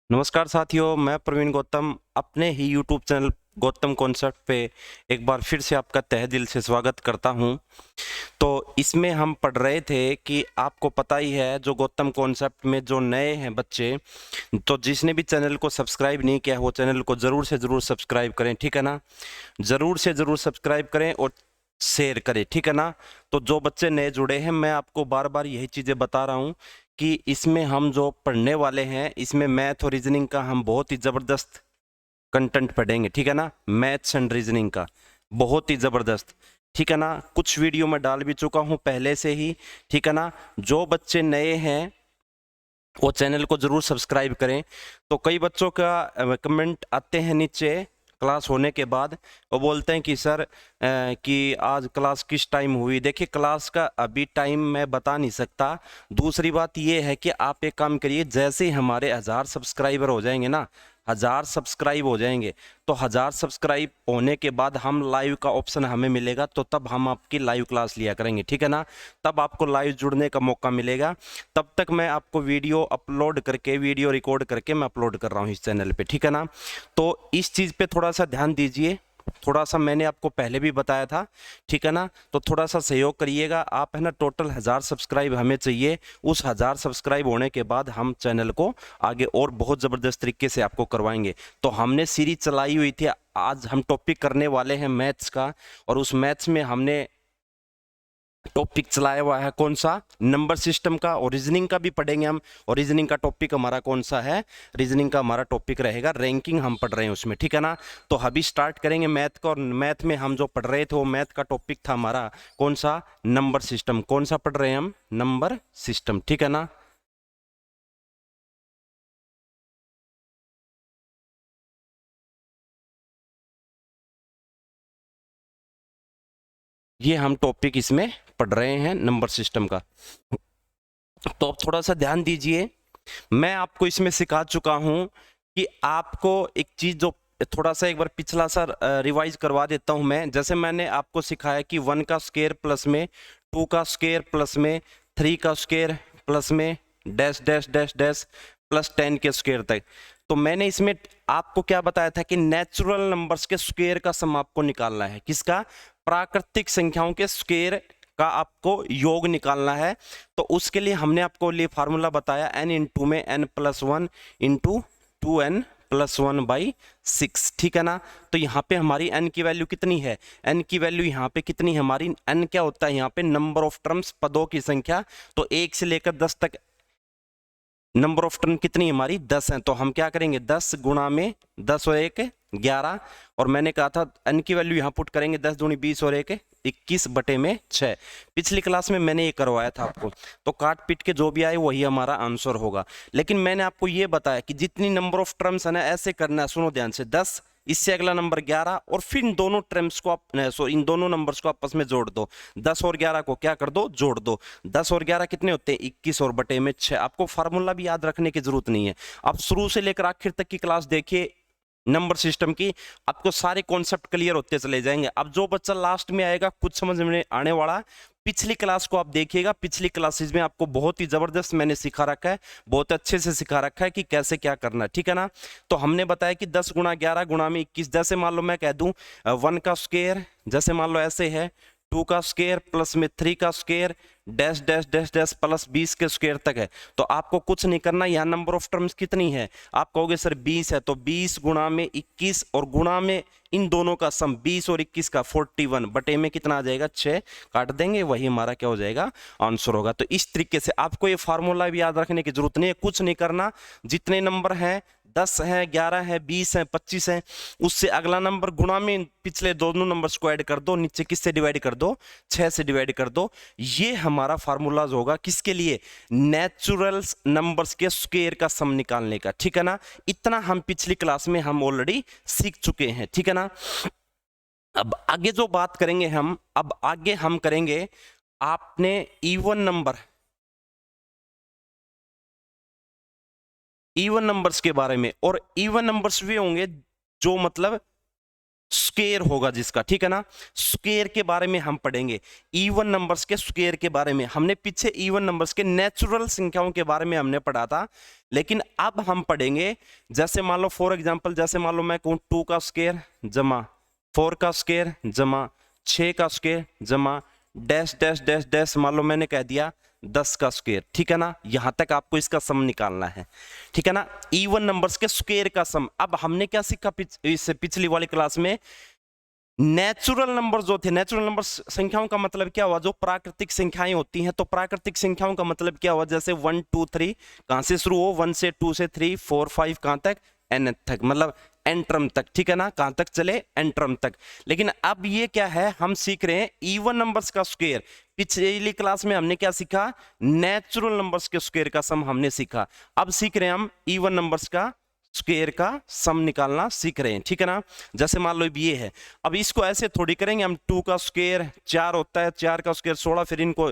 नमस्कार साथियों, मैं प्रवीण गौतम अपने ही यूट्यूब चैनल गौतम कॉन्सेप्ट पे एक बार फिर से आपका तहे दिल से स्वागत करता हूं। तो इसमें हम पढ़ रहे थे कि आपको पता ही है, जो गौतम कॉन्सेप्ट में जो नए हैं बच्चे, तो जिसने भी चैनल को सब्सक्राइब नहीं किया वो चैनल को ज़रूर से ज़रूर सब्सक्राइब करें, ठीक है ना। ज़रूर से ज़रूर सब्सक्राइब करें और शेयर करें, ठीक है ना। तो जो बच्चे नए जुड़े हैं, मैं आपको बार बार यही चीज़ें बता रहा हूँ कि इसमें हम जो पढ़ने वाले हैं, इसमें मैथ और रीजनिंग का हम बहुत ही ज़बरदस्त कंटेंट पढ़ेंगे, ठीक है ना। मैथ्स एंड रीजनिंग का बहुत ही ज़बरदस्त, ठीक है ना। कुछ वीडियो मैं डाल भी चुका हूँ पहले से ही, ठीक है ना। जो बच्चे नए हैं वो चैनल को ज़रूर सब्सक्राइब करें। तो कई बच्चों का कमेंट आते हैं नीचे क्लास होने के बाद, वो बोलते हैं कि सर कि आज क्लास किस टाइम हुई। देखिए, क्लास का अभी टाइम मैं बता नहीं सकता। दूसरी बात ये है कि आप एक काम करिए, जैसे ही हमारे 1000 सब्सक्राइबर हो जाएंगे ना, 1000 सब्सक्राइब हो जाएंगे, तो 1000 सब्सक्राइब होने के बाद हम लाइव का ऑप्शन हमें मिलेगा, तो तब हम आपकी लाइव क्लास लिया करेंगे, ठीक है ना। तब आपको लाइव जुड़ने का मौका मिलेगा। तब तक मैं आपको वीडियो अपलोड करके, वीडियो रिकॉर्ड करके मैं अपलोड कर रहा हूँ इस चैनल पे, ठीक है ना। तो इस चीज़ पे थोड़ा सा ध्यान दीजिए। थोड़ा सा मैंने आपको पहले भी बताया था, ठीक है ना। तो थोड़ा सा सहयोग करिएगा आप, है ना। टोटल 1000 सब्सक्राइब हमें चाहिए। उस 1000 सब्सक्राइब होने के बाद हम चैनल को आगे और बहुत ज़बरदस्त तरीके से आपको करवाएंगे। तो हमने सीरीज चलाई हुई थी, आज हम टॉपिक करने वाले हैं मैथ्स का, और उस मैथ्स में हमने टॉपिक चलाया हुआ है कौन सा, नंबर सिस्टम का। और रीजनिंग का भी पढ़ेंगे हम। और रीजनिंग का टॉपिक हमारा कौन सा है, रीजनिंग का हमारा टॉपिक रहेगा रैंकिंग, हम पढ़ रहे हैं उसमें, ठीक है ना। तो अभी स्टार्ट करेंगे मैथ का। और मैथ में हम जो पढ़ रहे थे, वो मैथ का टॉपिक था हमारा कौन सा, नंबर सिस्टम। कौन सा पढ़ रहे हैं हम, नंबर सिस्टम, ठीक है ना। ये हम टॉपिक इसमें पढ़ रहे हैं नंबर सिस्टम का। तो अब थोड़ा सा ध्यान दीजिए, मैं आपको इसमें सिखा चुका हूं कि आपको एक चीज जो, थोड़ा सा एक बार पिछला सा रिवाइज करवा देता हूं मैं। जैसे मैंने आपको सिखाया कि 1 का स्क्वायर प्लस में, 2 का स्क्वायर प्लस में, 3 का स्क्वायर प्लस में, dash dash dash dash plus 10 के स्क्वायर तक। तो मैंने इसमें आपको क्या बताया था कि नेचुरल नंबर्स के स्क्वायर का सम आपको निकालना है। किसका, प्राकृतिक संख्याओं के स्क्वायर का आपको योग निकालना है। तो उसके लिए हमने आपको लिए फार्मूला बताया, n इंटू में n+1 इंटू 2n+1/6, ठीक है ना। तो यहाँ पे हमारी n की वैल्यू कितनी है, n की वैल्यू यहाँ पे कितनी है हमारी, n क्या होता है यहाँ पे, नंबर ऑफ टर्म्स, पदों की संख्या। तो 1 से लेकर 10 तक नंबर ऑफ टर्म कितनी हमारी, 10 है। तो हम क्या करेंगे, 10 गुणा में 10 और 1 11। और मैंने कहा था n की वैल्यू यहाँ पुट करेंगे, 10 दूनी 20 और 1 21 बटे में 6। पिछली क्लास में मैंने ये करवाया था आपको। तो काट पीट के जो भी आए वही हमारा आंसर होगा। लेकिन मैंने आपको ये बताया कि जितनी नंबर ऑफ टर्म्स है ना, ऐसे करना है, सुनो ध्यान से। 10, इससे अगला नंबर 11, और फिर इन दोनों टर्म्स को आप, सो इन दोनों नंबर्स को आपस में जोड़ दो। 10 और 11 को क्या कर दो, जोड़ दो। 10 और 11 कितने होते हैं, 21 और बटे में 6। आपको फार्मूला भी याद रखने की जरूरत नहीं है। आप शुरू से लेकर आखिर तक की क्लास देखिए नंबर सिस्टम की, आपको सारे कॉन्सेप्ट क्लियर होते चले जाएंगे। अब जो बच्चा लास्ट में आएगा, कुछ समझ में आने वाला, पिछली क्लास को आप देखिएगा। पिछली क्लासेस में आपको बहुत ही जबरदस्त मैंने सिखा रखा है, बहुत अच्छे से सिखा रखा है कि कैसे क्या करना है, ठीक है ना। तो हमने बताया कि 10 गुणा 11 गुणा में 21। जैसे मान लो मैं कह दूं 1 का स्क्वायर, जैसे मान लो ऐसे है, 2 का स्क्वायर प्लस में 3 का square dash dash dash dash plus 20 के स्क्वायर तक है। तो आपको कुछ नहीं करना, यहाँ नंबर ऑफ टर्म्स कितनी है, आप कहोगे सर 20 है, तो 20 गुणा में 21 और गुणा में इन दोनों का सम 20 और 21 का 41 बटे में कितना आ जाएगा, 6। काट देंगे, वही हमारा क्या हो जाएगा, आंसर होगा। तो इस तरीके से आपको ये फार्मूला भी याद रखने की जरूरत नहीं है, कुछ नहीं करना। जितने नंबर हैं, 10 है, 11 है, 20 है, 25 है, उससे अगला नंबर गुणा में पिछले दोनों नंबर्स को ऐड कर दो, नीचे किससे डिवाइड कर दो, 6 से डिवाइड कर दो। ये हमारा फार्मूलाज होगा किसके लिए, नेचुरल नंबर्स के स्क्वायर का सम निकालने का, ठीक है ना। इतना हम पिछली क्लास में हम ऑलरेडी सीख चुके हैं, ठीक है ना। अब आगे जो बात करेंगे हम, अब आगे हम करेंगे, आपने इवन नंबर, इवन नंबर्स के बारे में। और इवन नंबर्स वे होंगे जो मतलब स्क्वायर होगा जिसका, ठीक है ना। स्क्वायर के बारे में हम पढ़ेंगे, इवन नंबर्स के स्क्वायर के बारे में। हमने पीछे इवन नंबर्स के नेचुरल संख्याओं के बारे में हमने पढ़ा था, लेकिन अब हम पढ़ेंगे जैसे मान लो फॉर एग्जांपल, जैसे मान लो मैं कहूं 2 का स्क्वायर जमा 4 का स्क्वायर जमा 6 का स्क्वायर जमा डैश डैश डैश डैश, मान लो मैंने कह दिया 10 का स्क्वायर, ठीक है ना। यहां तक आपको इसका सम निकालना है, ठीक है ना, इवन नंबर्स के स्क्वायर का सम। अब हमने क्या सीखा इससे पिछली वाली क्लास में, नेचुरल नंबर जो थे, नेचुरल नंबर संख्याओं का मतलब क्या हुआ, जो प्राकृतिक संख्याएं होती हैं। तो प्राकृतिक संख्याओं का मतलब क्या हुआ, जैसे 1 2 3 कहां से शुरू हो, 1 से 2 से 3 4 5 कहां तक, n तक, मतलब एन टर्म तक, ठीक है ना, कहां तक चले, एन टर्म तक। लेकिन अब ये क्या है, हम सीख रहे हैं इवन नंबर्स का स्क्वायर। पिछली क्लास में हमने क्या सीखा, नेचुरल नंबर्स के स्क्वायर का सम हमने सीखा। अब सीख रहे हैं हम इवन नंबर्स का स्क्वायर का सम निकालना सीख रहे हैं, ठीक है ना। जैसे मान लो ये है, अब इसको ऐसे थोड़ी करेंगे हम, 2 का स्क्वायर 4 होता है, 4 का स्क्वायर 16, फिर इनको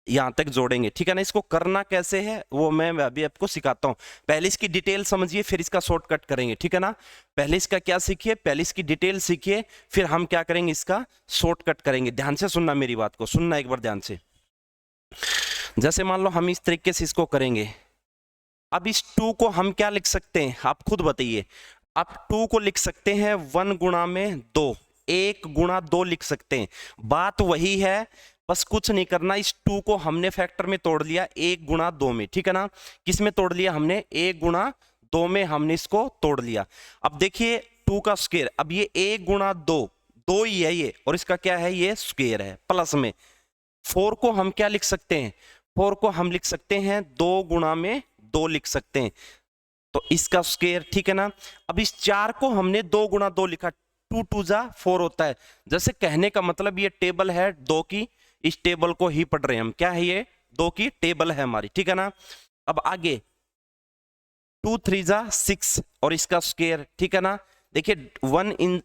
यहां तक जोड़ेंगे, ठीक है ना। इसको करना कैसे है वो मैं अभी आपको सिखाता हूं। पहले इसकी डिटेल समझिए, फिर इसका शॉर्टकट करेंगे, ठीक है ना। पहले इसका क्या सीखिए, पहले इसकी डिटेल सीखिए, फिर हम क्या करेंगे, इसका शॉर्टकट करेंगे। ध्यान से सुनना, मेरी बात को सुनना एक बार ध्यान से। जैसे मान लो हम इस तरीके से इसको करेंगे। अब इस 2 को हम क्या लिख सकते हैं, आप खुद बताइए। आप 2 को लिख सकते हैं 1 गुणा में 2, 1 गुणा 2 लिख सकते हैं। बात वही है, बस कुछ नहीं करना। इस 2 को हमने फैक्टर में तोड़ लिया 1 गुणा 2 में, ठीक है ना। किस में तोड़ लिया हमने, 1 गुणा 2 में हमने इसको तोड़ लिया। अब देखिए 2 का स्क्वायर, अब ये 1 गुणा 2, 2 ही है ये, और इसका क्या है, ये स्क्वायर है, प्लस में 4 को हम क्या लिख सकते हैं, 4 को हम लिख सकते हैं 2 गुणा में 2 लिख सकते हैं, तो इसका स्क्वायर, ठीक है ना। अब इस 4 को हमने 2 गुणा 2 लिखा, 2 2 जा 4 होता है। जैसे कहने का मतलब ये टेबल है 2 की, इस टेबल को ही पढ़ रहे हैं हम, क्या है ये, 2 की टेबल है हमारी, ठीक है ना। अब आगे 2 3 जा 6 और इसका स्क्वायर, ठीक है ना। देखिए 1 इन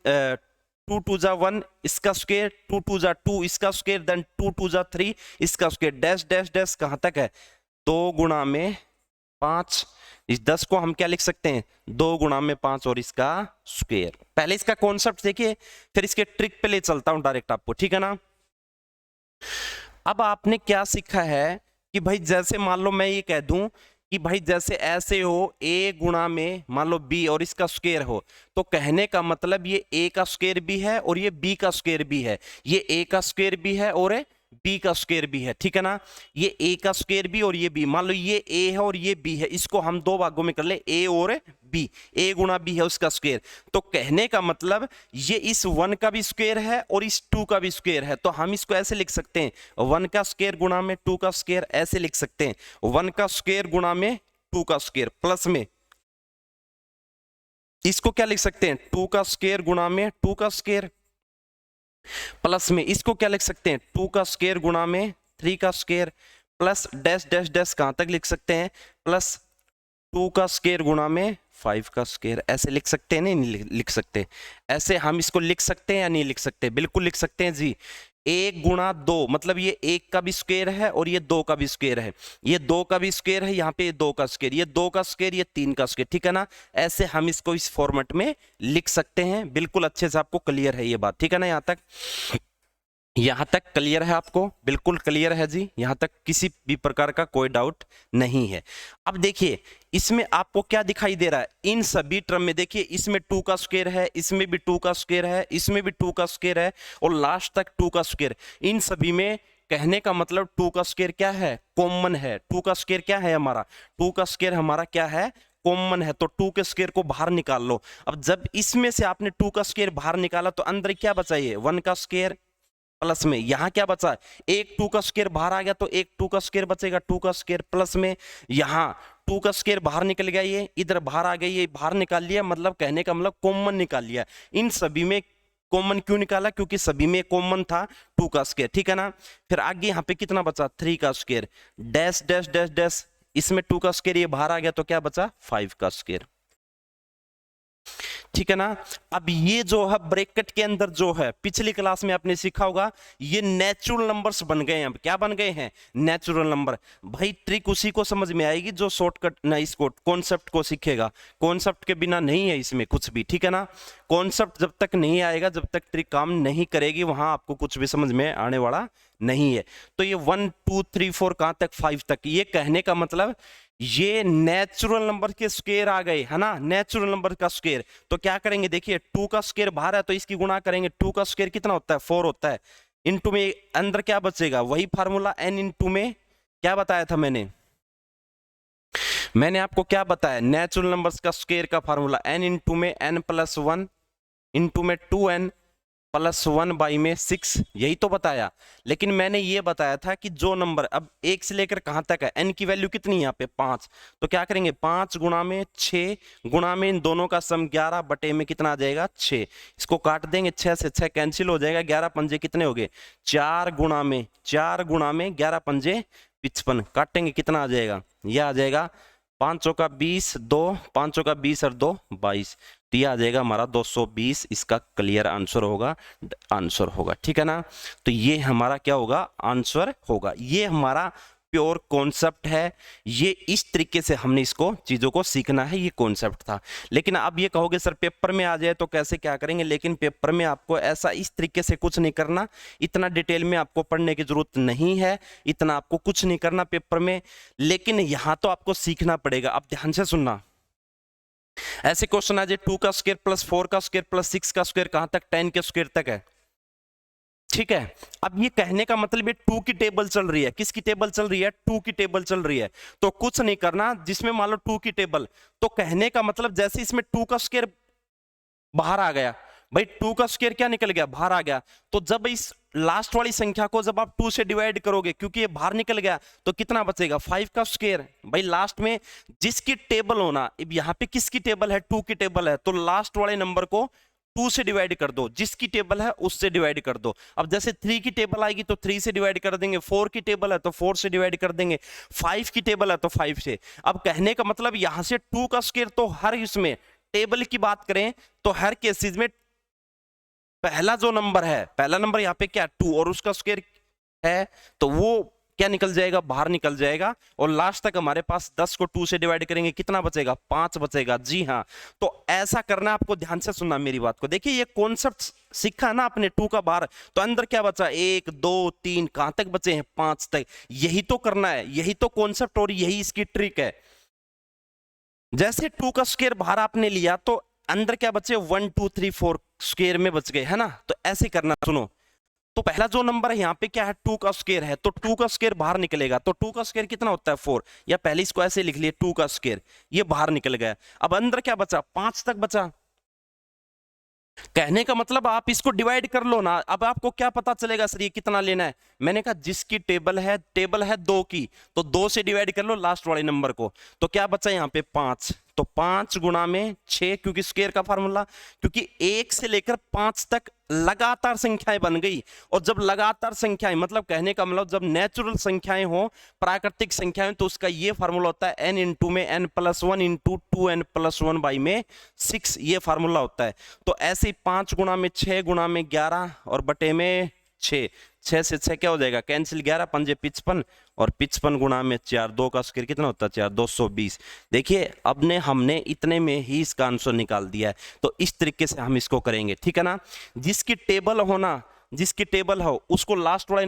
2 2 जा 1 इसका स्क्वायर, 2 2 जा 2 इसका स्क्वायर, देन 2 2 जा 3 इसका स्क्वायर, डैश डैश डैश कहां तक है, 2 गुणा में 5। इस 10 को हम क्या लिख सकते हैं, 2 गुणा में 5 और इसका स्क्वायर। पहले इसका कॉन्सेप्ट देखिए, फिर इसके ट्रिक पे ले चलता हूं डायरेक्ट आपको, ठीक है ना। अब आपने क्या सीखा है कि भाई जैसे मान लो मैं ये कह दूं कि भाई जैसे ऐसे हो, a गुणा में मान लो b और इसका स्क्वायर हो, तो कहने का मतलब ये a का स्क्वायर भी है और ये b का स्क्वायर भी है, ये a का स्क्वायर भी है और b का स्क्वायर भी है, ठीक है ना। ये a का स्क्वायर भी और ये b, मान लो ये a है और ये b है, इसको हम 2 भागों में कर ले, a और b, a गुणा b है उसका स्क्वायर। तो कहने का मतलब ये इस 1 का भी स्क्वायर है और इस 2 का भी स्क्वायर है, तो हम इसको ऐसे लिख सकते हैं 1 का स्क्वायर गुणा में 2 का स्क्वायर, ऐसे लिख सकते हैं 1 का स्क्वायर गुणा में 2 का स्क्वायर, प्लस में इसको क्या लिख सकते हैं, 2 का स्क्वायर गुणा में 2 का स्क्वायर, प्लस में इसको क्या लिख सकते हैं, 2 का स्क्वायर गुणा में 3 का square, plus dash dash dash कहां तक लिख सकते हैं, प्लस 2 का स्क्वायर गुणा में 5 का स्क्वायर। ऐसे लिख सकते हैं, नहीं लिख सकते, ऐसे हम इसको लिख सकते हैं या नहीं लिख सकते, बिल्कुल लिख सकते हैं जी। 1 गुणा 2 मतलब ये 1 का भी स्क्वायर है और ये 2 का भी स्क्वायर है, ये 2 का भी स्क्वायर है, यहाँ पे ये 2 का स्क्वायर, ये 2 का स्क्वायर, ये 3 का स्क्वायर, ठीक है ना। ऐसे हम इसको इस फॉर्मेट में लिख सकते हैं। बिल्कुल अच्छे से आपको क्लियर है ये बात, ठीक है ना। यहाँ तक क्लियर है आपको, बिल्कुल क्लियर है जी, यहाँ तक किसी भी प्रकार का कोई डाउट नहीं है। अब देखिए इसमें आपको क्या दिखाई दे रहा है, इन सभी टर्म में देखिए, इसमें 2 का स्क्वायर है, इसमें भी 2 का स्क्वायर है, इसमें भी 2 का स्क्वायर है और लास्ट तक 2 का स्क्वायर। इन सभी में कहने का मतलब 2 का स्क्वायर क्या है, कॉमन है। 2 का स्क्वायर क्या है हमारा, 2 का स्क्वायर हमारा क्या है, कॉमन है। तो 2 के स्क्वायर को बाहर निकाल लो। अब जब इसमें से आपने 2 का स्क्वायर बाहर निकाला तो अंदर क्या बचा, ये 1 का स्क्वायर, प्लस में यहां क्या बचा, एक 2 का स्क्वायर बाहर आ गया तो एक 2 का स्क्वायर बचेगा, 2 का स्क्वायर, प्लस में यहां 2 का स्क्वायर बाहर निकल गया, ये इधर बाहर आ गई, ये बाहर निकाल लिया, मतलब कहने का मतलब कॉमन निकाल लिया। इन सभी में कॉमन क्यों निकाला, क्योंकि सभी में कॉमन था 2 का स्क्वायर, ठीक है ना। फिर आगे यहाँ पे कितना बचा, 3 का square, dash dash dash dash, इसमें 2 का स्क्वायर ये बाहर आ गया तो क्या बचा, 5 का स्क्वायर। ठीक है ना। अब ये जो है ब्रैकेट के अंदर जो है, पिछली क्लास में आपने सीखा होगा, ये नेचुरल नंबर्स बन गए हैं। अब क्या बन गए हैं? Natural number. भाई ट्रिक उसी को समझ में आएगी जो शॉर्टकट ना इसको कॉन्सेप्ट को सीखेगा। कॉन्सेप्ट के बिना नहीं है इसमें कुछ भी, ठीक है ना। कॉन्सेप्ट जब तक नहीं आएगा, जब तक ट्रिक काम नहीं करेगी, वहां आपको कुछ भी समझ में आने वाला नहीं है। तो ये 1 2 3 4 कहां तक? 5 तक। ये कहने का मतलब ये नेचुरल नंबर के स्क्वायर आ गए, है ना, नेचुरल नंबर का स्क्वायर। तो क्या करेंगे, देखिए 2 का स्क्वायर बाहर है तो इसकी गुणा करेंगे। 2 का स्क्वायर कितना होता है? 4 होता है। इनटू में अंदर क्या बचेगा? वही फार्मूला n इनटू में क्या बताया था मैंने आपको क्या बताया? नेचुरल नंबर्स का स्क्वायर का फार्मूला n इनटू में n प्लस 1 इनटू में 2n प्लस 1 बाई में 6, यही तो बताया। लेकिन मैंने ये बताया था कि जो नंबर अब 1 से लेकर कहां तक है, n की वैल्यू कितनी है यहाँ पे? 5। तो क्या करेंगे? 5 गुणा में 6 गुणा में इन दोनों का सम 11 बटे में कितना आ जाएगा? 6। इसको काट देंगे, 6 से 6 कैंसिल हो जाएगा। 11 पंजे कितने हो गए? 4 गुणा में 11 पंजे 55। काटेंगे कितना आ जाएगा? यह आ जाएगा 5 का 20, 2 5 का 20 और 2 22। तो यह आ जाएगा हमारा 220। इसका क्लियर आंसर होगा, ठीक है ना। तो ये हमारा क्या होगा? आंसर होगा। ये हमारा प्योर कॉन्सेप्ट है। ये इस तरीके से हमने इसको चीजों को सीखना है, ये कॉन्सेप्ट था। लेकिन अब ये कहोगे सर पेपर में आ जाए तो कैसे क्या करेंगे? लेकिन पेपर में आपको ऐसा इस तरीके से कुछ नहीं करना, इतना डिटेल में आपको पढ़ने की जरूरत नहीं है, इतना आपको कुछ नहीं करना पेपर में। लेकिन यहां तो आपको सीखना पड़ेगा। अब ध्यान से सुनना, ऐसे क्वेश्चन आ जाए 2 का स्क्वायर प्लस 4 का स्क्वायर प्लस 6 का स्क्वायर कहां तक? 10 के स्क्वायर तक है, ठीक है। अब ये कहने का मतलब ये 2 की टेबल चल रही है। किसकी टेबल चल रही है? 2 की टेबल चल रही है। तो कुछ नहीं करना, जिसमें मान लो 2 की टेबल, तो कहने का मतलब जैसे इसमें 2 का स्क्वायर बाहर आ गया, भाई 2 का स्क्वायर क्या निकल गया? बाहर आ गया। तो जब इस लास्ट वाली संख्या को जब आप 2 से डिवाइड करोगे, क्योंकि ये बाहर निकल गया, तो कितना बचेगा? 5 का स्क्वायर। भाई लास्ट में जिसकी टेबल होना, अब यहाँ पे किसकी टेबल है? 2 की टेबल है, तो लास्ट वाले नंबर को 2 से डिवाइड कर दो, जिसकी टेबल है उससे डिवाइड कर दो। अब जैसे 3 की टेबल आएगी तो 3 से डिवाइड कर देंगे, 4 की टेबल है तो 4 से डिवाइड कर देंगे, 5 की टेबल है तो 5 से। अब कहने का मतलब यहां से 2 का स्क्वायर, तो हर इसमें टेबल की बात करें तो हर केसेस में पहला जो नंबर है, पहला नंबर यहाँ पे क्या? 2, और उसका स्क्वायर है तो वो क्या निकल जाएगा? बाहर निकल जाएगा। और लास्ट तक हमारे पास 10 को 2 से डिवाइड करेंगे, कितना बचेगा? 5 बचेगा। जी हाँ, तो ऐसा करना, आपको ध्यान से सुनना मेरी बात को। देखिए ये कॉन्सेप्ट सीखा ना आपने 2 का बाहर, तो अंदर क्या बचा? 1 2 3, कहां तक बचे हैं? 5 तक। यही तो करना है, यही तो कॉन्सेप्ट और यही इसकी ट्रिक है। जैसे 2 का स्क्वायर बाहर आपने लिया तो अंदर क्या बचे? 1 2 3 4 स्क्वायर में बच गए, है ना। तो ऐसे करना, सुनो। तो पहला जो नंबर है यहाँ पे क्या है? 2 का स्क्वायर है, तो 2 का स्क्वायर बाहर निकलेगा। तो 2 का स्क्वायर कितना होता है? 4। या पहले इसको ऐसे लिख लिए, 2 का स्क्वायर, ये बाहर निकल गया। अब अंदर क्या बचा? 5 तक बचा। कहने का मतलब आप इसको डिवाइड कर लो ना। अब आपको क्या पता चलेगा सर ये कितना लेना है? मैंने कहा जिसकी टेबल है 2 की, तो 2 से डिवाइड कर लो लास्ट वाले नंबर को। तो क्या बचा यहाँ पे? 5। तो 5 गुणा में 6, क्योंकि स्क्वायर का फार्मूला, क्योंकि 1 से लेकर 5 तक लगातार संख्याएं बन गई। और जब लगातार संख्याएं, मतलब कहने का मतलब जब नेचुरल संख्याएं हो, प्राकृतिक संख्याएं, तो उसका ये फार्मूला होता है n इंटू में n plus 1 into 2n plus 1 by में 6, ये फार्मूला होता है। तो ऐसे ही 5 गुणा में 6 गुणा में 11 और बटे में 6, 6 से 6 क्या हो जाएगा? कैंसिल, 11 पंजे 55, और 55 गुणा में 4, 2 का स्क्वायर कितना होता है? 4, 220। देखिए अब ने हमने इतने में ही इसका आंसर निकाल दिया है। तो इस तरीके से हम इसको करेंगे, ठीक है ना। जिसकी टेबल हो ना, जिसकी टेबल हो उसको लास्ट वाले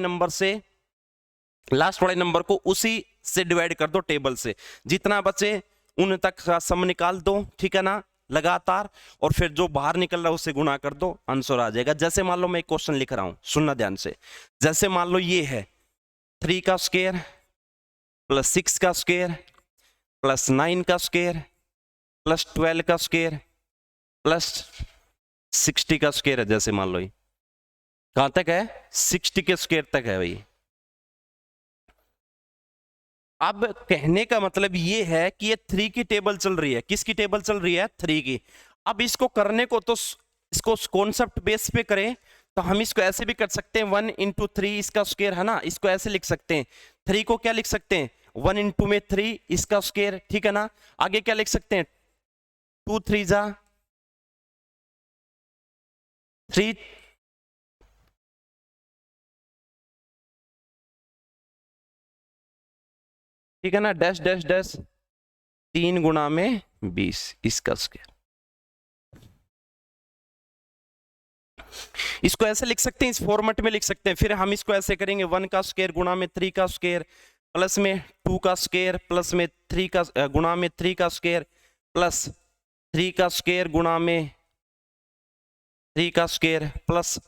नंबर को उसी से डिवाइड कर दो, टेबल से। जितना बचे उन तक का सम निकाल दो, ठीक है ना, लगातार। और फिर जो बाहर निकल रहा है उससे गुणा कर दो, आंसर आ जाएगा। जैसे मान लो मैं एक क्वेश्चन लिख रहा हूं, सुनना ध्यान से। जैसे मान लो ये है 3 का स्क्वायर प्लस 6 का स्क्वायर प्लस 9 का स्क्वायर प्लस 12 का स्क्वायर प्लस 60 का स्क्वायर है। जैसे मान लो ये कहां तक है? 60 के स्क्वायर तक है भाई। अब कहने का मतलब ये है कि ये 3 की टेबल चल रही है। किसकी टेबल चल रही है? 3 की। अब इसको करने को तो इसको कॉन्सेप्ट बेस पे करें तो हम इसको ऐसे भी कर सकते हैं, 1 इंटू 3 इसका स्क्वायर, है ना। इसको ऐसे लिख सकते हैं, 3 को क्या लिख सकते हैं? 1 इंटू में 3 इसका स्क्वायर, ठीक है ना। आगे क्या लिख सकते हैं? 2 3 जा 3, ठीक है ना, डैश डैश डैश 3 गुणा में 20 इसका स्क्वायर। इसको ऐसे लिख सकते हैं, इस फॉर्मेट में लिख सकते हैं। फिर हम इसको ऐसे करेंगे 1 का स्क्वायर गुणा में 3 का स्क्वायर प्लस में 2 का स्क्वायर प्लस में 3 का गुणा में 3 का स्क्वायर प्लस 3 का स्क्वायर गुणा में 3 का स्क्वायर प्लस,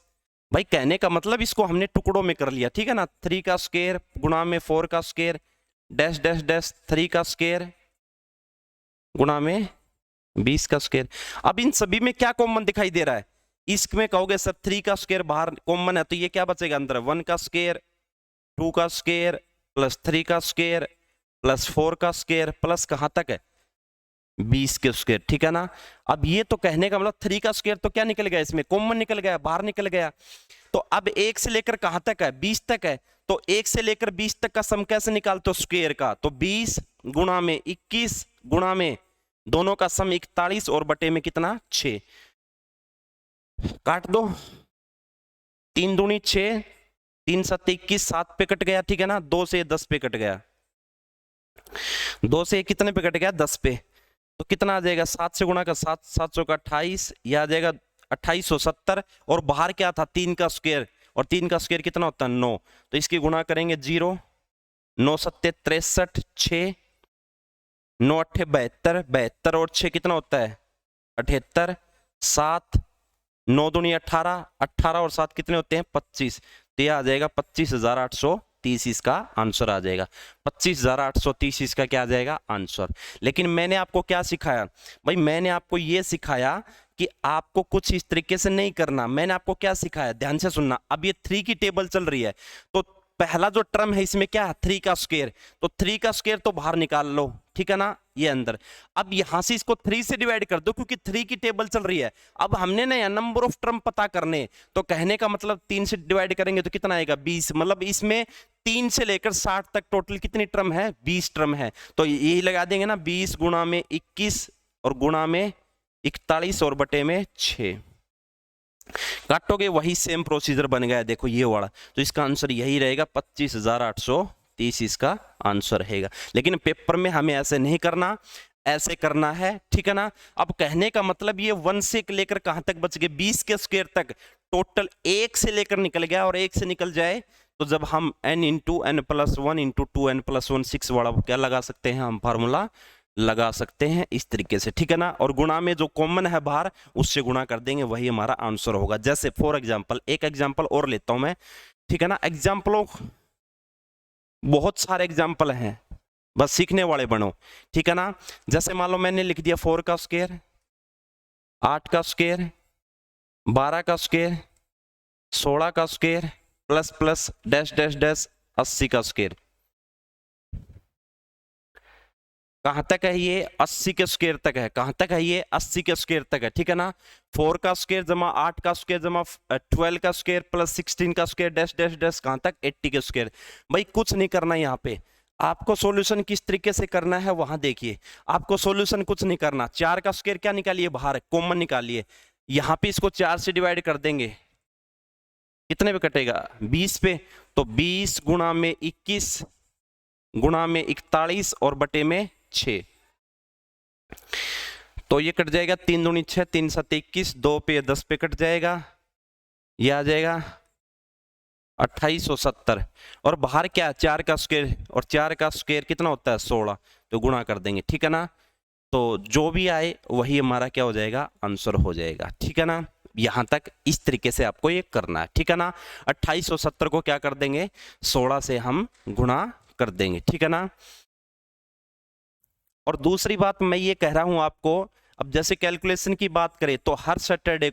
भाई कहने का मतलब इसको हमने टुकड़ों में कर लिया, ठीक है ना, 3 का स्क्वायर गुणा में 4 का स्क्वायर डैश डैश डैश 3 का स्क्वायर गुणा में 20 का स्क्वायर। अब इन सभी में क्या कॉमन दिखाई दे रहा है? इसमें कहोगे सर 3 का स्क्वायर बाहर कॉमन है, तो ये क्या बचेगा अंदर? 1 का स्क्वायर 2 का स्क्वायर प्लस 3 का स्क्वायर प्लस 4 का स्क्वायर प्लस कहां तक है 20 के स्क्वायर, ठीक है ना। अब ये तो कहने का मतलब 3 का स्क्वायर तो क्या निकल गया, इसमें कॉमन निकल गया, बाहर निकल गया। तो अब 1 से लेकर कहां तक है? 20 तक है। तो 1 से लेकर 20 तक का सम कैसे निकालते हो स्क्वायर का? तो 20 गुणा में 21 गुणा में दोनों का सम 41 और बटे में कितना 6, काट दो 3 दूनी 6 3 7 21 7 पे कट गया, ठीक है ना। 2 से 10 पे कट गया, 2 से कितने पे कट गया 10 पे, तो कितना आ जाएगा 7 से गुणा का 7 7 का 28, यह आ जाएगा 2870। और बाहर क्या था 3 का स्क्वायर, और 3 का स्क्वायर कितना होता है 9, तो इसकी गुणा करेंगे 0 9 7 63 6 9 8 72 72 और 6 कितना होता है 78 7 9 दूनी 18 18 और 7 कितने होते हैं 25, तो यह आ जाएगा 25,830 इसका आंसर आ जाएगा। 25,830 इसका क्या आ जाएगा आंसर। लेकिन मैंने आपको क्या सिखाया भाई? मैंने आपको यह सिखाया कि आपको कुछ इस तरीके से नहीं करना। मैंने आपको क्या सिखाया, ध्यान से सुनना। अब ये 3 की टेबल चल रही है, तो पहला जो टर्म है इसमें क्या है 3 का स्क्वायर, तो 3 का स्क्वायर तो बाहर निकाल लो, ठीक है ना, ये अंदर। अब यहां से इसको 3 से डिवाइड कर दो क्योंकि 3 की टेबल चल रही है। अब हमने ना नंबर ऑफ टर्म पता करने, तो कहने का मतलब 3 से डिवाइड करेंगे तो कितना आएगा 20, मतलब इसमें 3 से लेकर 60 तक टोटल कितनी टर्म है 20 टर्म है। तो यही लगा देंगे ना 20 गुणा में 21 और गुणा में 41 और बटे में 6, काटोगे वही सेम प्रोसीजर बन गया, देखो ये वाला। तो इसका आंसर यही रहेगा 25,830 इसका आंसर रहेगा। लेकिन पेपर में हमें ऐसे नहीं करना, ऐसे करना है, ठीक है ना। अब कहने का मतलब ये 1 से लेकर कहां तक बच गए 20 के स्क्वायर तक, टोटल 1 से लेकर निकल गया। और 1 से निकल जाए तो जब हम n into n plus 1 into 2n plus 1 6 वाला क्या लगा सकते हैं हम फार्मूला लगा सकते हैं इस तरीके से, ठीक है ना। और गुणा में जो कॉमन है बाहर उससे गुणा कर देंगे, वही हमारा आंसर होगा। जैसे फॉर एग्जांपल एक एग्जांपल और लेता हूं मैं, ठीक है ना। एग्जांपलों बहुत सारे एग्जांपल हैं, बस सीखने वाले बनो, ठीक है ना। जैसे मान लो मैंने लिख दिया 4 का स्क्वायर 8 का स्क्वायर 12 का स्क्वायर 16 का square plus plus dash dash dash 80 का स्क्वायर। कहां तक है ये 80 के स्क्वायर तक है, कहां तक है ये 80 के स्क्वायर तक है, ठीक है ना। 4 का स्क्वायर जमा 8 का स्क्वायर जमा 12 का स्क्वायर प्लस 16 का स्क्वायर डैश डैश डैश कहां तक 80 के स्क्वायर। भाई कुछ नहीं करना यहाँ पे, आपको सॉल्यूशन किस तरीके से करना है वहां देखिए। आपको सॉल्यूशन कुछ नहीं करना, 4 का स्क्वायर क्या निकालिए बाहर कॉमन निकालिए, यहाँ पे इसको 4 से डिवाइड कर देंगे, कितने पे कटेगा 20 पे, तो 20 गुणा में 21 गुणा में 41 और बटे में 6, तो ये कट जाएगा 3 दूनी 6 3 7 21 2 पे 10 पे कट जाएगा, ये आ जाएगा 2870। और बाहर क्या 4 का स्क्वायर, और 4 का स्क्वायर कितना होता है 16, तो गुणा कर देंगे, ठीक है ना। तो जो भी आए वही हमारा क्या हो जाएगा आंसर हो जाएगा, ठीक है ना। यहां तक इस तरीके से आपको ये करना है, ठीक है ना। 2870 को क्या कर देंगे 16 से हम गुणा कर देंगे, ठीक है ना। और दूसरी बात मैं ये कह रहा हूं आपको, अब जैसे कैलकुलेशन की बात करें तो हर सैटरडे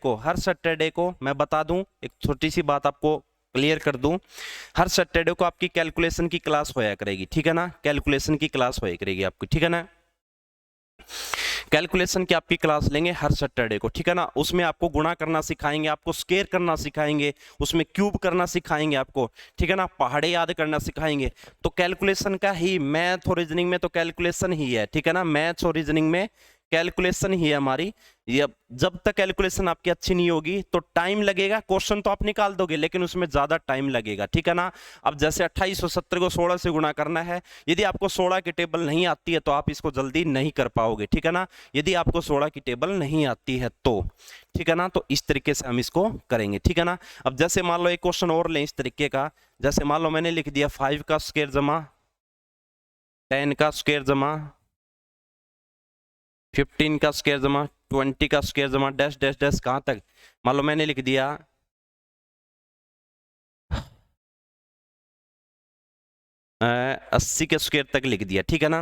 को मैं बता दूं, एक छोटी सी बात आपको क्लियर कर दूं, हर सैटरडे को आपकी कैलकुलेशन की क्लास होया करेगी, ठीक है ना। कैलकुलेशन की क्लास होया करेगी आपकी, ठीक है ना। कैलकुलेशन की आपकी क्लास लेंगे हर सैटरडे को, ठीक है ना। उसमें आपको गुणा करना सिखाएंगे, आपको स्क्वायर करना सिखाएंगे, उसमें क्यूब करना सिखाएंगे आपको, ठीक है ना। पहाड़े याद करना सिखाएंगे। तो कैलकुलेशन का ही मैथ और रीजनिंग में तो कैलकुलेशन ही है, ठीक है ना। मैथ्स और रीजनिंग में कैलकुलेशन ही है हमारी। ये जब तक कैलकुलेशन आपकी अच्छी नहीं होगी तो टाइम लगेगा। क्वेश्चन तो आप निकाल दोगे लेकिन उसमें ज्यादा टाइम लगेगा, ठीक है ना। अब जैसे 2870 को 16 से गुणा करना है, यदि आपको 16 की टेबल नहीं आती है तो आप इसको जल्दी नहीं कर पाओगे, ठीक है ना, यदि आपको 16 की टेबल नहीं आती है तो, ठीक है ना। तो इस तरीके से हम इसको करेंगे, ठीक है ना। अब जैसे मान लो एक क्वेश्चन और लें इस तरीके का, जैसे मान लो मैंने लिख दिया 5 का स्क्वायर जमा 10 का स्क्वायर जमा 15 का स्क्वायर जमा 20 का स्क्वायर जमा डैश डैश डैश, कहां तक। मान लो मैंने लिख दिया 80 के स्क्वायर तक लिख दिया, ठीक है ना।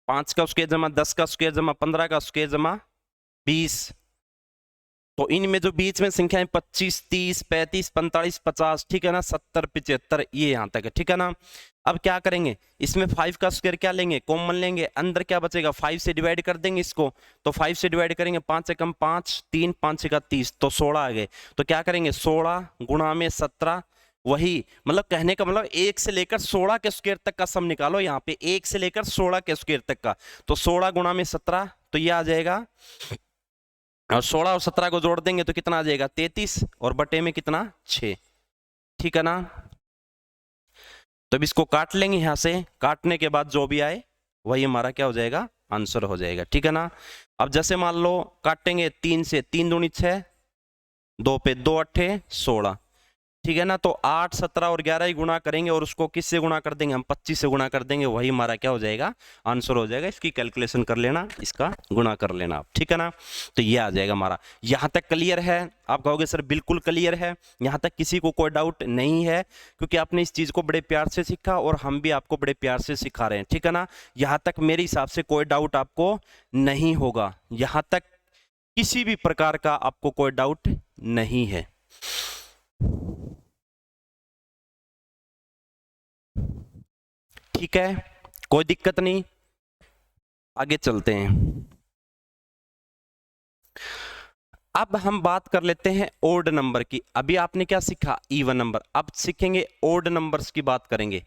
5 का स्क्वायर जमा 10 का स्क्वायर जमा 15 का स्क्वायर जमा 20। तो इनमें जो बीच में संख्याएं 25, 30, 35, 45, 50, ठीक है ना, 70, 75, ये यहां तक है, ठीक है ना। अब क्या करेंगे, इसमें 5 का स्क्वायर क्या लेंगे, कॉमन लेंगे, अंदर क्या बचेगा, 5 से डिवाइड कर देंगे इसको। तो 5 से डिवाइड करेंगे, 5 से कम 5, 3, 5 का 30, तो 16 आ गए। तो क्या करेंगे, 16 गुणा में 17, वही मतलब कहने का मतलब 1 से लेकर 16 के स्क्वायर तक का सम निकालो। यहाँ पे 1 से लेकर 16 के स्क्वायर तक का, तो 16 गुणा में 17, तो ये आ जाएगा, और 16 और 17 को जोड़ देंगे तो कितना आ जाएगा 33, और बटे में कितना 6, ठीक है ना। तो अब इसको काट लेंगे, यहां से काटने के बाद जो भी आए वही हमारा क्या हो जाएगा, आंसर हो जाएगा, ठीक है ना। अब जैसे मान लो काटेंगे 3 से, 3 दूनी 6, 2 पे 2 अट्ठे 16, ठीक है ना। तो 8, 17 और 11 ही गुणा करेंगे, और उसको किससे गुणा कर देंगे, हम 25 से गुणा कर देंगे, वही हमारा क्या हो जाएगा, आंसर हो जाएगा। इसकी कैलकुलेशन कर लेना, इसका गुणा कर लेना आप, ठीक है ना। तो ये आ जाएगा हमारा। यहां तक क्लियर है। आप कहोगे सर बिल्कुल क्लियर है, यहां तक किसी को कोई डाउट नहीं है, क्योंकि आपने इस चीज को बड़े प्यार से सीखा और हम भी आपको बड़े प्यार से सिखा रहे हैं, ठीक है ना। यहां तक मेरे हिसाब से कोई डाउट आपको नहीं होगा, यहां तक किसी भी प्रकार का आपको कोई डाउट नहीं है। ठीक है, कोई दिक्कत नहीं, आगे चलते हैं। अब हम बात कर लेते हैं ओड नंबर की। अभी आपने क्या सीखा, इवन नंबर, अब सीखेंगे ओड नंबर्स की बात करेंगे,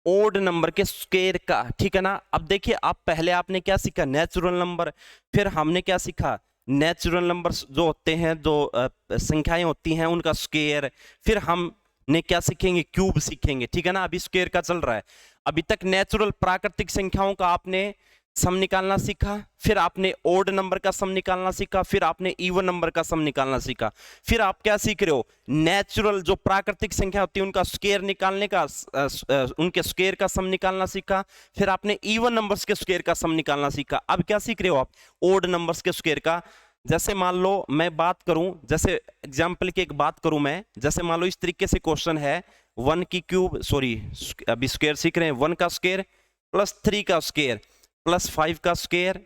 ओड नंबर के स्क्वायर का, ठीक है ना। अब देखिए, आप पहले आपने क्या सीखा, नेचुरल नंबर, फिर हमने क्या सीखा, नेचुरल नंबर्स जो होते हैं, जो संख्याएं होती हैं उनका स्क्वायर, फिर हमने क्या सीखेंगे, क्यूब सीखेंगे, ठीक है ना। अभी स्क्वायर का चल रहा है। अभी तक नेचुरल प्राकृतिक संख्याओं का आपने सम निकालना सीखा, फिर आपने ओड नंबर का सम निकालना सीखा, फिर आपने इवन नंबर का सम निकालना सीखा, फिर आप क्या सीख रहे हो, नेचुरल जो प्राकृतिक संख्या होती है उनका स्क्वायर निकालने का, उनके स्क्वायर का सम निकालना सीखा, फिर आपने इवन नंबर्स के स्क्वायर का सम निकालना सीखा। अब क्या सीख रहे हो आप, ओड नंबर्स के स्क्वायर का। जैसे मान लो मैं बात करूं, जैसे एग्जाम्पल की एक बात करूं मैं, जैसे मान लो इस तरीके से क्वेश्चन है, 1 की क्यूब, सॉरी अभी स्क्वायर सीख रहे हैं, 1 का स्क्वायर प्लस 3 का स्क्वायर प्लस 5 का स्क्वायर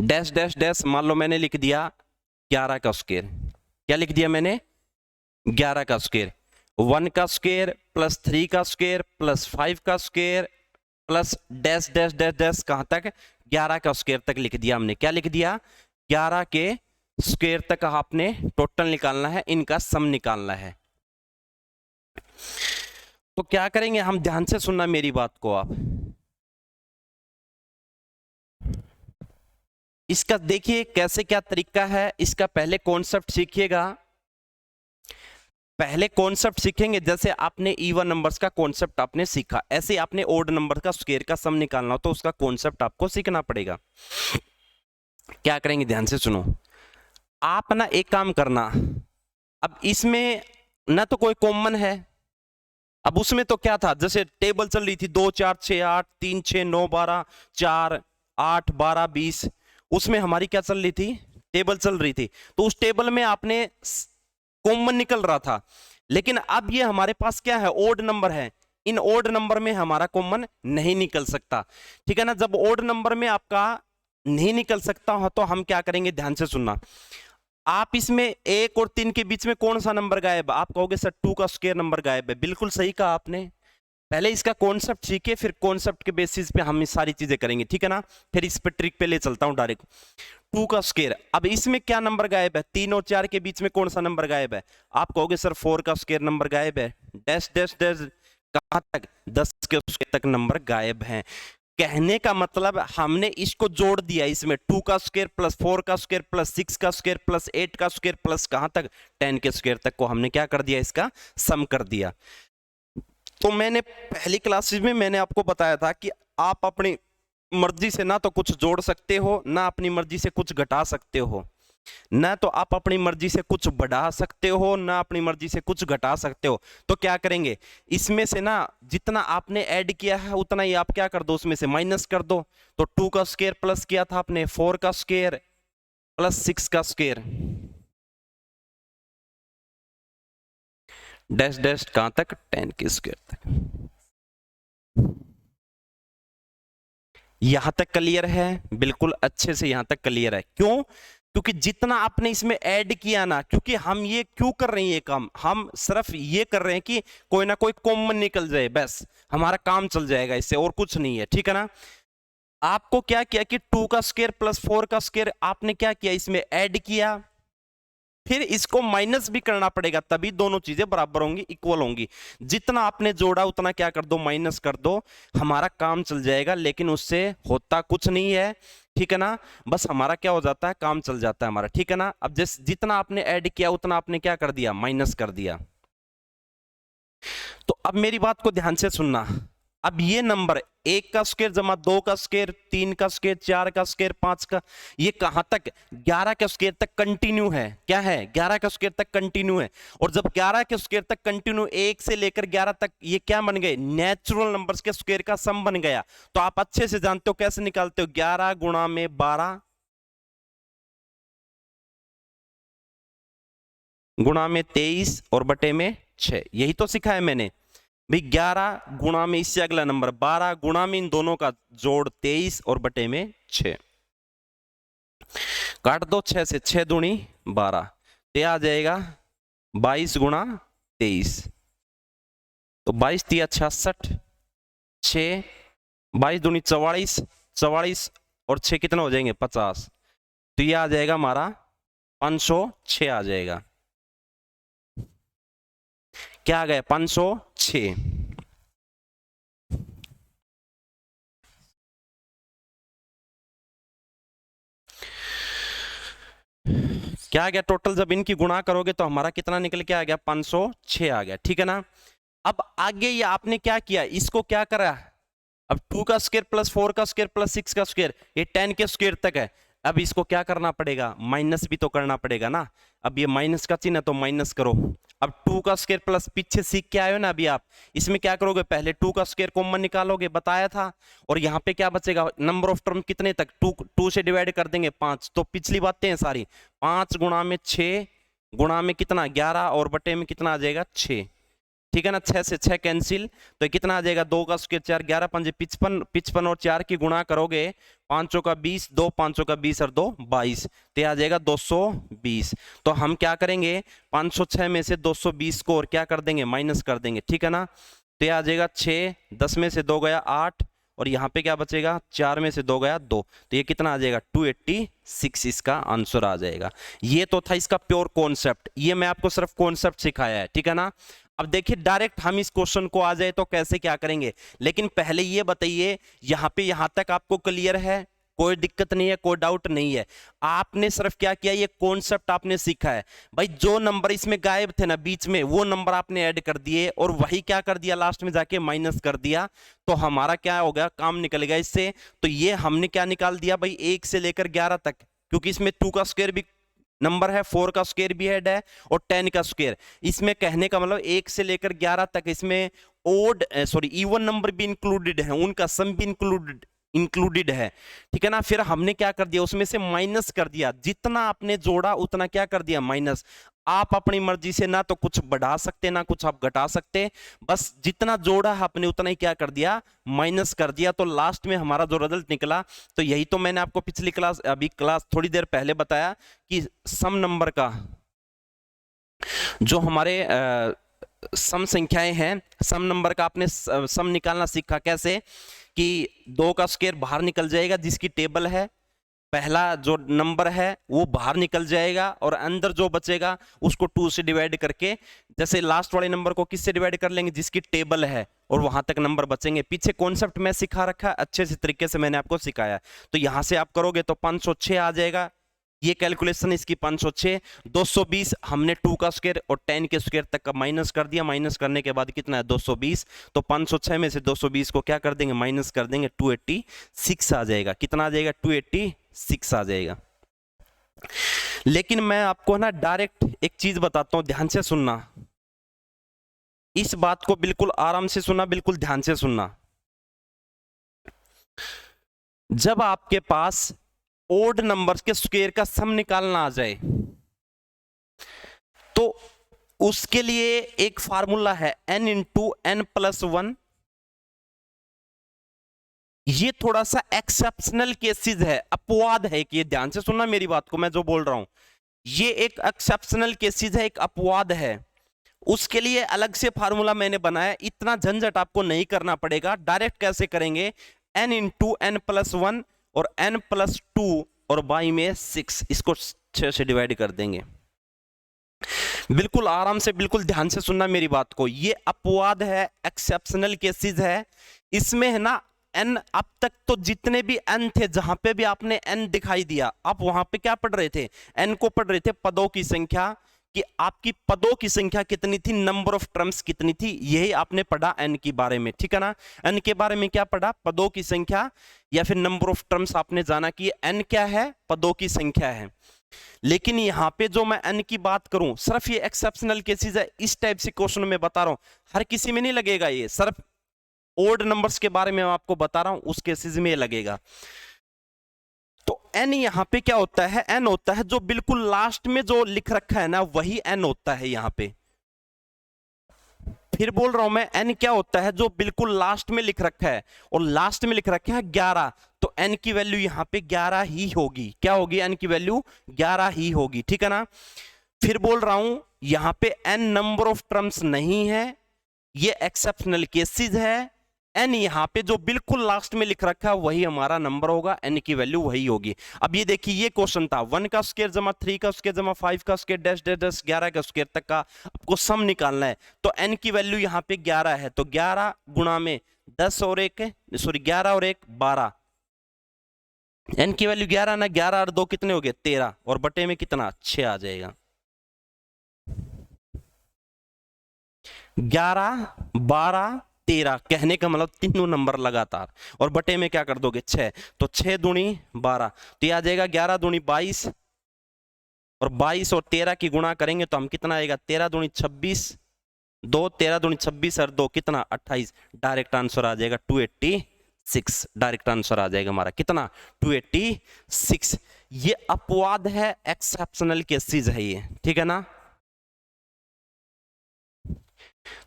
डैश डैश डैश, मान लो मैंने लिख दिया 11 का स्क्वायर। क्या लिख दिया मैंने, 11 का स्क्वायर। 1 का स्क्वायर प्लस 3 का स्क्वायर प्लस 5 का square plus dash dash dash dash, कहां तक, 11 का स्क्वायर तक लिख दिया हमने। क्या लिख दिया, 11 के स्क्वायर तक आपने टोटल निकालना है, इनका सम निकालना है। तो क्या करेंगे हम, ध्यान से सुनना मेरी बात को आप। इसका देखिए कैसे क्या तरीका है, इसका पहले कॉन्सेप्ट सीखिएगा, पहले कॉन्सेप्ट सीखेंगे। जैसे आपने इवन नंबर्स का कॉन्सेप्ट आपने सीखा, ऐसे आपने ओड नंबर का स्क्वायर का सम निकालना हो तो उसका कॉन्सेप्ट आपको सीखना पड़ेगा। क्या करेंगे, ध्यान से सुनो आप ना, एक काम करना, अब इसमें ना तो कोई कॉमन है, अब उसमें तो क्या था, जैसे टेबल चल रही थी 2 4 6 8 3 6 9 12 4 8 12 20, उसमें हमारी क्या चल रही थी, टेबल चल रही थी, तो उस टेबल में आपने कॉमन निकल रहा था। लेकिन अब ये हमारे पास क्या है, ओड नंबर है, इन ओड नंबर में हमारा कॉमन नहीं निकल सकता, ठीक है ना। जब ओड नंबर में आपका नहीं निकल सकता हो तो हम क्या करेंगे, ध्यान से सुनना। आप इसमें 1 और 3 के बीच में कौन सा नंबर गायब, आप कहोगे सर 2 का स्क्वायर नंबर गायब है, बिल्कुल सही कहा आपने। पहले इसका कॉन्सेप्ट सीखे, फिर कॉन्सेप्ट के बेसिस पे हम ये सारी चीजें करेंगे, ठीक है ना। फिर इस पे ट्रिक पे ले चलता हूं डायरेक्ट। 2 का स्क्वायर, अब इसमें क्या नंबर गायब है, 3 और 4 के बीच में कौन सा नंबर गायब है, आप कहोगे सर 4 का स्क्वायर नंबर गायब है, डैश डैश डैश, कहां तक, 10 के स्क्वायर तक नंबर गायब है। कहने का मतलब हमने इसको जोड़ दिया, इसमें 2 का स्क्वायर प्लस 4 का स्क्वायर प्लस 6 का स्क्वायर प्लस 8 का स्क्वायर प्लस कहां तक 10 के स्क्वायर तक को हमने क्या कर दिया, इसका सम कर दिया। तो मैंने पहली क्लासेस में मैंने आपको बताया था कि आप अपनी मर्जी से ना तो कुछ जोड़ सकते हो, ना अपनी मर्जी से कुछ घटा सकते हो, ना तो आप अपनी मर्जी से कुछ बढ़ा सकते हो, ना अपनी मर्जी से कुछ घटा सकते हो। तो क्या करेंगे, इसमें से ना जितना आपने ऐड किया है उतना ही आप क्या कर दो, उसमें से माइनस कर दो। तो 2 का स्क्वायर प्लस किया था आपने 4 का स्क्वायर प्लस 6 का स्क्वायर, डैश डैश कहां तक 10 के स्क्वायर तक। यहां तक क्लियर है, बिल्कुल अच्छे से यहां तक क्लियर है। क्यों? क्योंकि जितना आपने इसमें ऐड किया ना, क्योंकि हम ये क्यों कर रहे हैं ये काम, हम सिर्फ ये कर रहे हैं कि कोई ना कोई कॉमन निकल जाए, बस हमारा काम चल जाएगा इससे, और कुछ नहीं है, ठीक है ना। आपको क्या किया कि 2 का स्क्वायर प्लस 4 का स्क्वायर आपने क्या किया, इसमें ऐड किया, फिर इसको माइनस भी करना पड़ेगा, तभी दोनों चीजें बराबर होंगी, इक्वल होंगी। जितना आपने जोड़ा उतना क्या कर दो, माइनस कर दो, हमारा काम चल जाएगा। लेकिन उससे होता कुछ नहीं है, ठीक है ना, बस हमारा क्या हो जाता है, काम चल जाता है हमारा, ठीक है ना। अब जिस जितना आपने ऐड किया उतना आपने क्या कर दिया, माइनस कर दिया। तो अब मेरी बात को ध्यान से सुनना। अब ये नंबर 1 का स्क्वायर जमा 2 का स्क्वायर 3 का स्क्वायर 4 का स्क्वायर 5 का, ये कहां तक, 11 के स्क्वायर तक कंटिन्यू है। क्या है, 11 के स्क्वायर तक कंटिन्यू है। और जब 11 के स्क्वायर तक कंटिन्यू, 1 से लेकर 11 तक, ये क्या बन गए, नेचुरल नंबर्स के स्क्वायर का सम बन गया। तो आप अच्छे से जानते हो कैसे निकालते हो, 11 गुणा में 12 गुणा में 23 और बटे में 6, यही तो सिखा है मैंने भाई। 11 गुणा में इससे अगला नंबर 12 गुणा में इन दोनों का जोड़ 23 और बटे में 6, काट दो 6 से, 6 दूनी 12, ते आ जाएगा 22 गुणा 23, तो 22 तिया 66, 6 22 दूनी 44, 44 और 6 कितना हो जाएंगे 50, तो ये आ जाएगा हमारा 506 आ जाएगा। क्या आ गया, 506। क्या आ गया टोटल, जब इनकी गुणा करोगे तो हमारा कितना निकल के आ गया, 506 आ गया, ठीक है ना। अब आगे ये आपने क्या किया, इसको क्या करा, अब 2 का स्क्वायर प्लस 4 का स्क्वायर प्लस 6 का स्क्वायर, ये 10 के स्क्वायर तक है। अब इसको क्या करना पड़ेगा, माइनस भी तो करना पड़ेगा ना। अब ये माइनस का चिन्ह है तो माइनस करो। अब 2 का स्क्वायर प्लस, पीछे सीख के आए हो ना अभी आप, इसमें क्या करोगे, पहले 2 का स्क्वायर कॉमन निकालोगे, बताया था। और यहाँ पे क्या बचेगा, नंबर ऑफ टर्म कितने तक, 2 से डिवाइड कर देंगे 5, तो पिछली बातें हैं सारी, 5 गुणा में 6 गुणा में कितना 11 और बटे में कितना आ जाएगा 6, ठीक है ना। 6 से 6 कैंसिल, तो कितना आ जाएगा, 2 का स्क्वायर 4, 11 पंजे 55, 55 और 4 की गुणा करोगे, 5 का 20, 2 5 का 20 और 2 22, तो आ जाएगा 220। तो हम क्या करेंगे, 506 में से 220 को और क्या कर देंगे, माइनस कर देंगे, ठीक है ना। तो आ जाएगा 6, 10 में से 2 गया 8, और यहाँ पे क्या बचेगा, 4 में से 2 गया 2, तो ये कितना आ जाएगा 286, इसका आंसर आ जाएगा। ये तो था इसका प्योर कॉन्सेप्ट, ये मैं आपको सिर्फ कॉन्सेप्ट सिखाया है, ठीक है ना। अब देखिए डायरेक्ट हम इस क्वेश्चन को आ जाए तो कैसे क्या करेंगे, लेकिन पहले ये बताइए यहाँ पे यहाँ तक आपको क्लियर है, कोई दिक्कत नहीं है, कोई डाउट नहीं है। आपने सिर्फ क्या किया, ये कॉन्सेप्ट आपने सीखा है भाई। जो नंबर इसमें गायब थे ना बीच में, वो नंबर आपने ऐड कर दिए और वही क्या कर दिया, लास्ट में जाके माइनस कर दिया, तो हमारा क्या हो गया, काम निकल गया इससे। तो ये हमने क्या निकाल दिया भाई, 1 से लेकर 11 तक, क्योंकि इसमें 2 का स्क्वायर भी नंबर है, 4 का स्क्वायर भी हेड है और 10 का स्क्वायर। इसमें कहने का मतलब 1 से लेकर 11 तक इसमें ओड सॉरी इवन नंबर भी इंक्लूडेड है, उनका सम भी इंक्लूडेड है, ठीक है ना। फिर हमने क्या कर दिया, उसमें से माइनस कर दिया, जितना आपने जोड़ा उतना क्या कर दिया, माइनस। आप अपनी मर्जी से ना तो कुछ बढ़ा सकते ना कुछ आप घटा सकते, बस जितना जोड़ा है आपने उतना ही क्या कर दिया, माइनस कर दिया। तो लास्ट में हमारा जो रिजल्ट निकला, तो यही तो मैंने आपको पिछली क्लास, अभी क्लास थोड़ी देर पहले बताया कि सम नंबर का जो हमारे सम संख्याएं हैं, सम नंबर का आपने सम निकालना सीखा कैसे, कि 2 का स्क्वायर बाहर निकल जाएगा जिसकी टेबल है, पहला जो नंबर है वो बाहर निकल जाएगा और अंदर जो बचेगा उसको 2 से डिवाइड करके, जैसे लास्ट वाले नंबर को किससे डिवाइड कर लेंगे, जिसकी टेबल है, और वहां तक नंबर बचेंगे। पीछे कॉन्सेप्ट मैं सिखा रखा है, अच्छे से तरीके से मैंने आपको सिखाया। तो यहां से आप करोगे तो 506 आ जाएगा, ये कैलकुलेशन इसकी 506। 220 हमने 2 का स्क्वायर और 10 के स्क्वायर तक का माइनस कर दिया, माइनस करने के बाद कितना है 220। तो 506 में से 220 को क्या कर देंगे, माइनस कर देंगे, 286 आ जाएगा। कितना आ जाएगा, 286 आ जाएगा। लेकिन मैं आपको ना डायरेक्ट एक चीज बताता हूं, ध्यान से सुनना, इस बात को बिल्कुल आराम से सुनना, बिल्कुल ध्यान से सुनना। जब आपके पास ओड नंबर्स के स्क्वायर का सम निकालना आ जाए तो उसके लिए एक फार्मूला है n इंटू एन प्लस 1। ये थोड़ा सा एक्सेप्शनल केसेस है, अपवाद है कि, ध्यान से सुनना मेरी बात को, मैं जो बोल रहा हूं ये एक एक्सेप्शनल केसेस है, एक अपवाद है। उसके लिए अलग से फार्मूला मैंने बनाया, इतना झंझट आपको नहीं करना पड़ेगा। डायरेक्ट कैसे करेंगे, n इंटू एन प्लस 1 और n प्लस 2 और बाई में 6, इसको 6 से डिवाइड कर देंगे। बिल्कुल आराम से, बिल्कुल ध्यान से सुनना मेरी बात को, ये अपवाद है, एक्सेप्शनल केसेस है। इसमें है ना n, अब तक तो जितने भी n थे, जहां पे भी आपने n दिखाई दिया, आप वहां पे क्या पढ़ रहे थे, n को पढ़ रहे थे पदों की संख्या, कि आपकी पदों की संख्या कितनी थी, नंबर ऑफ टर्म्स कितनी थी, यही आपने पढ़ा n के बारे में, ठीक है ना। n के बारे में क्या पढ़ा, पदों की संख्या या फिर नंबर ऑफ टर्म्स, आपने जाना कि n क्या है, पदों की संख्या है। लेकिन यहां पे जो मैं n की बात करूं, सिर्फ ये एक्सेप्शनल केसेस है, इस टाइप से क्वेश्चन में बता रहा हूं, हर किसी में नहीं लगेगा ये, सिर्फ ओड नंबर्स के बारे में मैं आपको बता रहा हूं, उस केसेस में ये लगेगा। तो n यहां पे क्या होता है, n होता है जो बिल्कुल लास्ट में जो लिख रखा है ना, वही n होता है यहां पे। फिर बोल रहा हूं मैं, n क्या होता है, जो बिल्कुल लास्ट में लिख रखा है, और लास्ट में लिख रखा है 11, तो n की वैल्यू यहां पे 11 ही होगी। क्या होगी, n की वैल्यू 11 ही होगी, ठीक है ना। फिर बोल रहा हूं यहां पे n नंबर ऑफ टर्म्स नहीं है, ये एक्सेप्शनल केसेस है। n यहां पे जो बिल्कुल लास्ट में लिख रखा है वही हमारा नंबर होगा, n की वैल्यू वही होगी। अब ये देखिए, ये क्वेश्चन था 1 का स्क्वायर जमा 3 का स्क्वायर जमा 5 का स्क्वायर डैश डैश डैश 11 का स्क्वायर तक का आपको सम निकालना है। तो n की वैल्यू यहां पे 11 है, तो 11 गुणा में 10 और 1, सॉरी 11 और 1 12, n की वैल्यू 11 ना, 11 और 2 कितने हो गए 13, और बटे में कितना 6 आ जाएगा। 11 12 13, कहने का मतलब तीनों नंबर लगातार, और बटे में क्या कर दोगे 6, तो 6 दूनी 12, तो ये आ जाएगा 11 दूनी 22, और 22 और 13 की गुणा करेंगे तो हम कितना आएगा, 13 दूनी 26, 2 13 दूनी 26 और 2 कितना 28, डायरेक्ट आंसर आ जाएगा 286, डायरेक्ट आंसर आ जाएगा हमारा कितना 286। ये अपवाद है, एक्सेप्शनल केसेस है ये, ठीक है ना।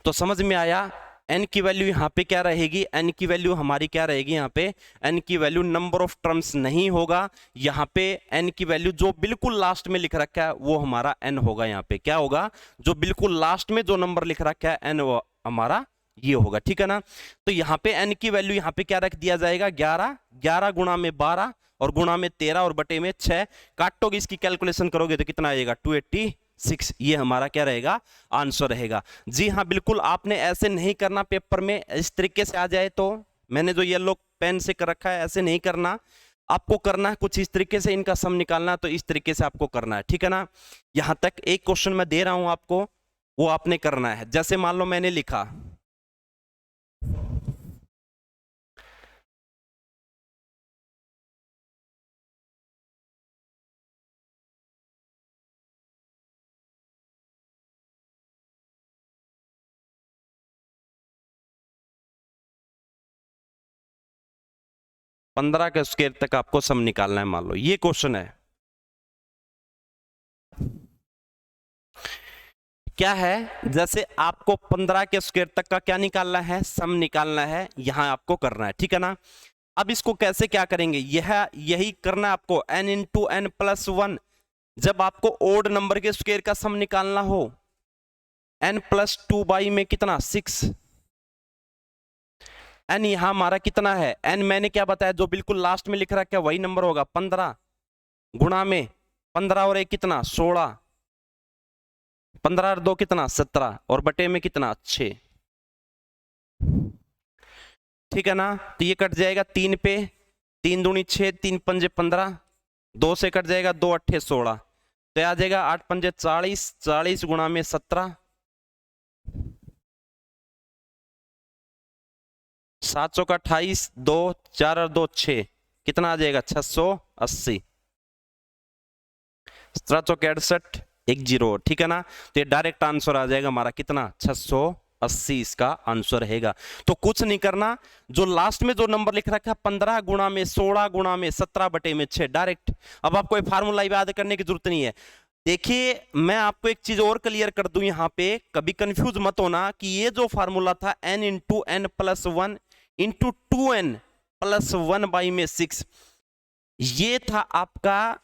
तो समझ में आया, n की वैल्यू यहां पे क्या रहेगी, n की वैल्यू हमारी क्या रहेगी, यहां पे n की वैल्यू नंबर ऑफ टर्म्स नहीं होगा, यहां पे n की वैल्यू जो बिल्कुल लास्ट में लिख रखा है वो हमारा n होगा। यहां पे क्या होगा, जो बिल्कुल लास्ट में जो नंबर लिख रखा है n, वो हमारा ये होगा, ठीक है ना। तो यहां पे n की वैल्यू यहां पे क्या रख दिया जाएगा, 11, 11 गुणा में 12 और गुणा में 13 और बटे में 6, काटोगे इसकी कैलकुलेशन करोगे तो कितना आएगा 286, ये हमारा क्या रहेगा, आंसर रहेगा। जी हाँ, बिल्कुल आपने ऐसे नहीं करना पेपर में, इस तरीके से आ जाए तो, मैंने जो येलो पेन से कर रखा है ऐसे नहीं करना, आपको करना है कुछ इस तरीके से, इनका सम निकालना तो इस तरीके से आपको करना है, ठीक है ना। यहां तक एक क्वेश्चन मैं दे रहा हूं आपको, वो आपने करना है। जैसे मान लो मैंने लिखा 15 के स्क्वायर तक आपको सम निकालना है, मान लो ये क्वेश्चन है। क्या है, जैसे आपको 15 के स्क्वायर तक का क्या निकालना है, सम निकालना है, यहां आपको करना है, ठीक है ना। अब इसको कैसे क्या करेंगे, यही करना है आपको, n इंटू एन प्लस 1। जब आपको ओड नंबर के स्क्वायर का सम निकालना हो, n प्लस 2 बाई में कितना 6, n यहां हमारा कितना है, n मैंने क्या बताया, जो बिल्कुल लास्ट में लिख रखा है वही नंबर होगा 15, गुणा में 15 और 1 कितना 16, 15 और 2 कितना 17 और बटे में कितना 6। ठीक है ना, तो ये कट जाएगा 3 पे, 3 दूनी 6, 3 पंजे 15, 2 से कट जाएगा 2 अट्ठे 16, तो आ जाएगा 8 पंजे 40, 40 गुणा में 17, 7 चौका 28, 2 4 और 2 6, कितना आ जाएगा 680, 17 चौके 68, 10। ठीक है ना, तो ये डायरेक्ट आंसर आ जाएगा हमारा कितना 680 इसका आंसर रहेगा। तो कुछ नहीं करना, जो लास्ट में जो नंबर लिख रखा है 15 गुणा में 16 गुणा में 17 बटे में 6 डायरेक्ट। अब आपको ये फार्मूला याद करने की जरूरत नहीं है। देखिए मैं आपको एक चीज और क्लियर कर दूं, यहां पे कभी कंफ्यूज मत होना कि ये जो फार्मूला था n into n plus 1 into 2n plus 1/6, ये था आपका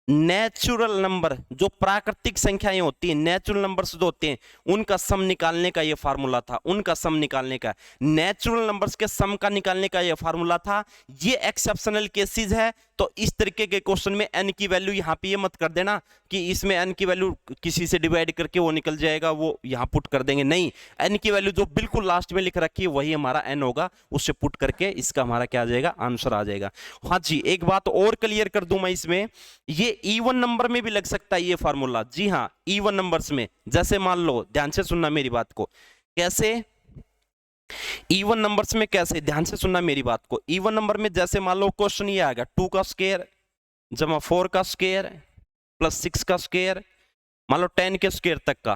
नेचुरल नंबर। जो प्राकृतिक संख्याएं होती हैं, नेचुरल नंबर्स जो होते हैं, उनका सम निकालने का ये फार्मूला था, उनका सम निकालने का, नेचुरल नंबर्स के सम का निकालने का ये फार्मूला था। ये एक्सेप्शनल केसेस है, तो इस तरीके के क्वेश्चन में n की वैल्यू यहां पे ये मत कर देना कि इसमें n की वैल्यू किसी से डिवाइड करके वो निकल जाएगा, वो यहां पुट कर देंगे, नहीं, n की वैल्यू जो बिल्कुल लास्ट में लिख रखी है वही हमारा n होगा, उससे पुट करके इसका हमारा क्या आ जाएगा आंसर आ जाएगा। हाँ जी, एक बात और क्लियर कर दूं मैं इसमें, ये इवन नंबर में भी लग सकता है ये फार्मूला। जी हाँ, इवन नंबर्स में, जैसे मान लो, ध्यान से सुनना मेरी बात को, कैसे इवन नंबर्स में, कैसे ध्यान से सुनना मेरी बात को। इवन नंबर में जैसे मान लो क्वेश्चन ये आएगा 2 का स्क्वायर जमा 4 का स्क्वायर प्लस 6 का स्क्वायर, मान लो 10 के स्क्वायर तक का।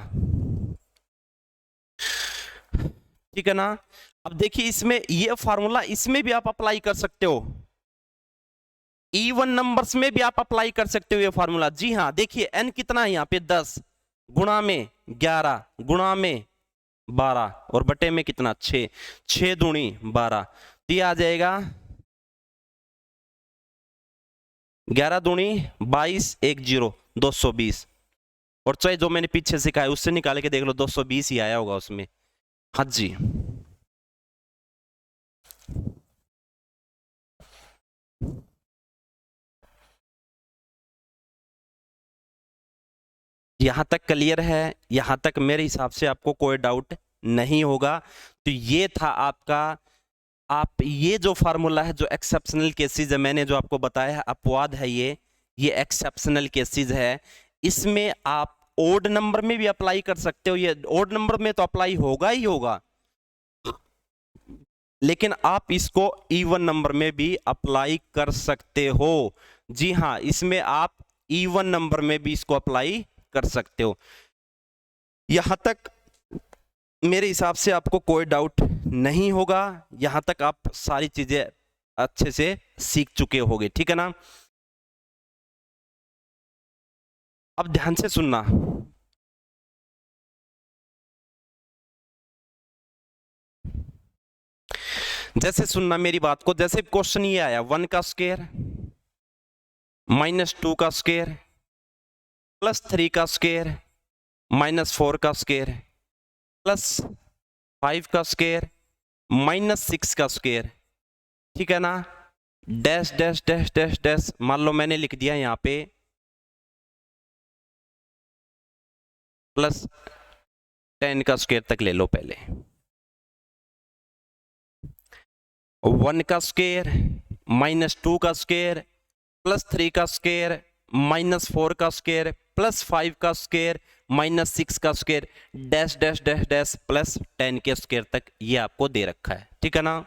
ठीक है ना, अब देखिए इसमें ये फार्मूला इसमें भी आप अप्लाई कर सकते हो, इवन नंबर्स में भी आप अप्लाई कर सकते हो ये फार्मूला। जी हाँ, देखिए n कितना है यहाँ पे 10 गुणा में 11 गुणा में 12 और बटे में कितना 6, 6 दूनी 12, तो ये आ जाएगा 11 दूनी 22, 10 220, और चाहे जो मैंने पीछे सिखाया उससे निकाल के देख लो 220 ही आया होगा उसमें। हाँ जी, यहां तक क्लियर है, यहां तक मेरे हिसाब से आपको कोई डाउट नहीं होगा। तो ये था आपका, आप ये जो फार्मूला है, जो एक्सेप्शनल केसेस है, मैंने जो आपको बताया है अपवाद है, ये एक्सेप्शनल केसेस है। इसमें आप ओड नंबर में भी अप्लाई कर सकते हो, ये ओड नंबर में तो अप्लाई होगा ही होगा, लेकिन आप इसको इवन नंबर में भी अप्लाई कर सकते हो। जी हाँ, इसमें आप इवन नंबर में भी इसको अप्लाई कर सकते हो। यहां तक मेरे हिसाब से आपको कोई डाउट नहीं होगा, यहां तक आप सारी चीजें अच्छे से सीख चुके होगे। ठीक है ना, अब ध्यान से सुनना, जैसे सुनना मेरी बात को, जैसे क्वेश्चन ये आया 1 का स्क्वायर माइनस 2 का स्क्वायर प्लस 3 का स्क्वायर माइनस 4 का स्क्वायर प्लस 5 का स्क्वायर माइनस 6 का स्क्वायर। ठीक है ना, dash dash dash dash dash, मान लो मैंने लिख दिया यहां पे प्लस 10 का स्क्वायर तक ले लो पहले, 1 का स्क्वायर माइनस 2 का स्क्वायर प्लस 3 का स्क्वायर माइनस 4 का स्क्वायर प्लस 5 का स्क्वायर माइनस 6 का square dash dash dash dash plus 10 के स्क्वायर तक, ये आपको दे रखा है। ठीक है ना,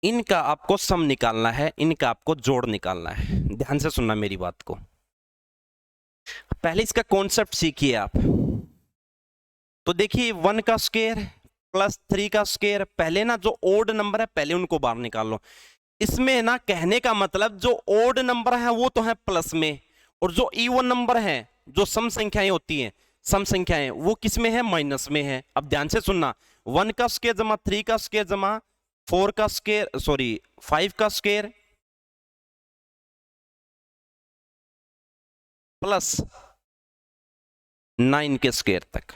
इनका आपको सम निकालना है, इनका आपको जोड़ निकालना है। ध्यान से सुनना मेरी बात को, पहले इसका कॉन्सेप्ट सीखिए आप। तो देखिए 1 का स्क्वायर प्लस 3 का स्क्वायर, पहले ना जो ओड नंबर है पहले उनको बाहर निकाल लो। इसमें ना कहने का मतलब जो ओड नंबर है वो तो है प्लस में, और जो इवन नंबर है, जो सम संख्याएं होती हैं, सम संख्याएं, वो किस में है माइनस में है। अब ध्यान से सुनना, 1 का स्क्वायर जमा 3 का स्क्वायर जमा 4 का स्क्वायर, सॉरी 5 का स्क्वायर प्लस 9 के स्क्वायर तक,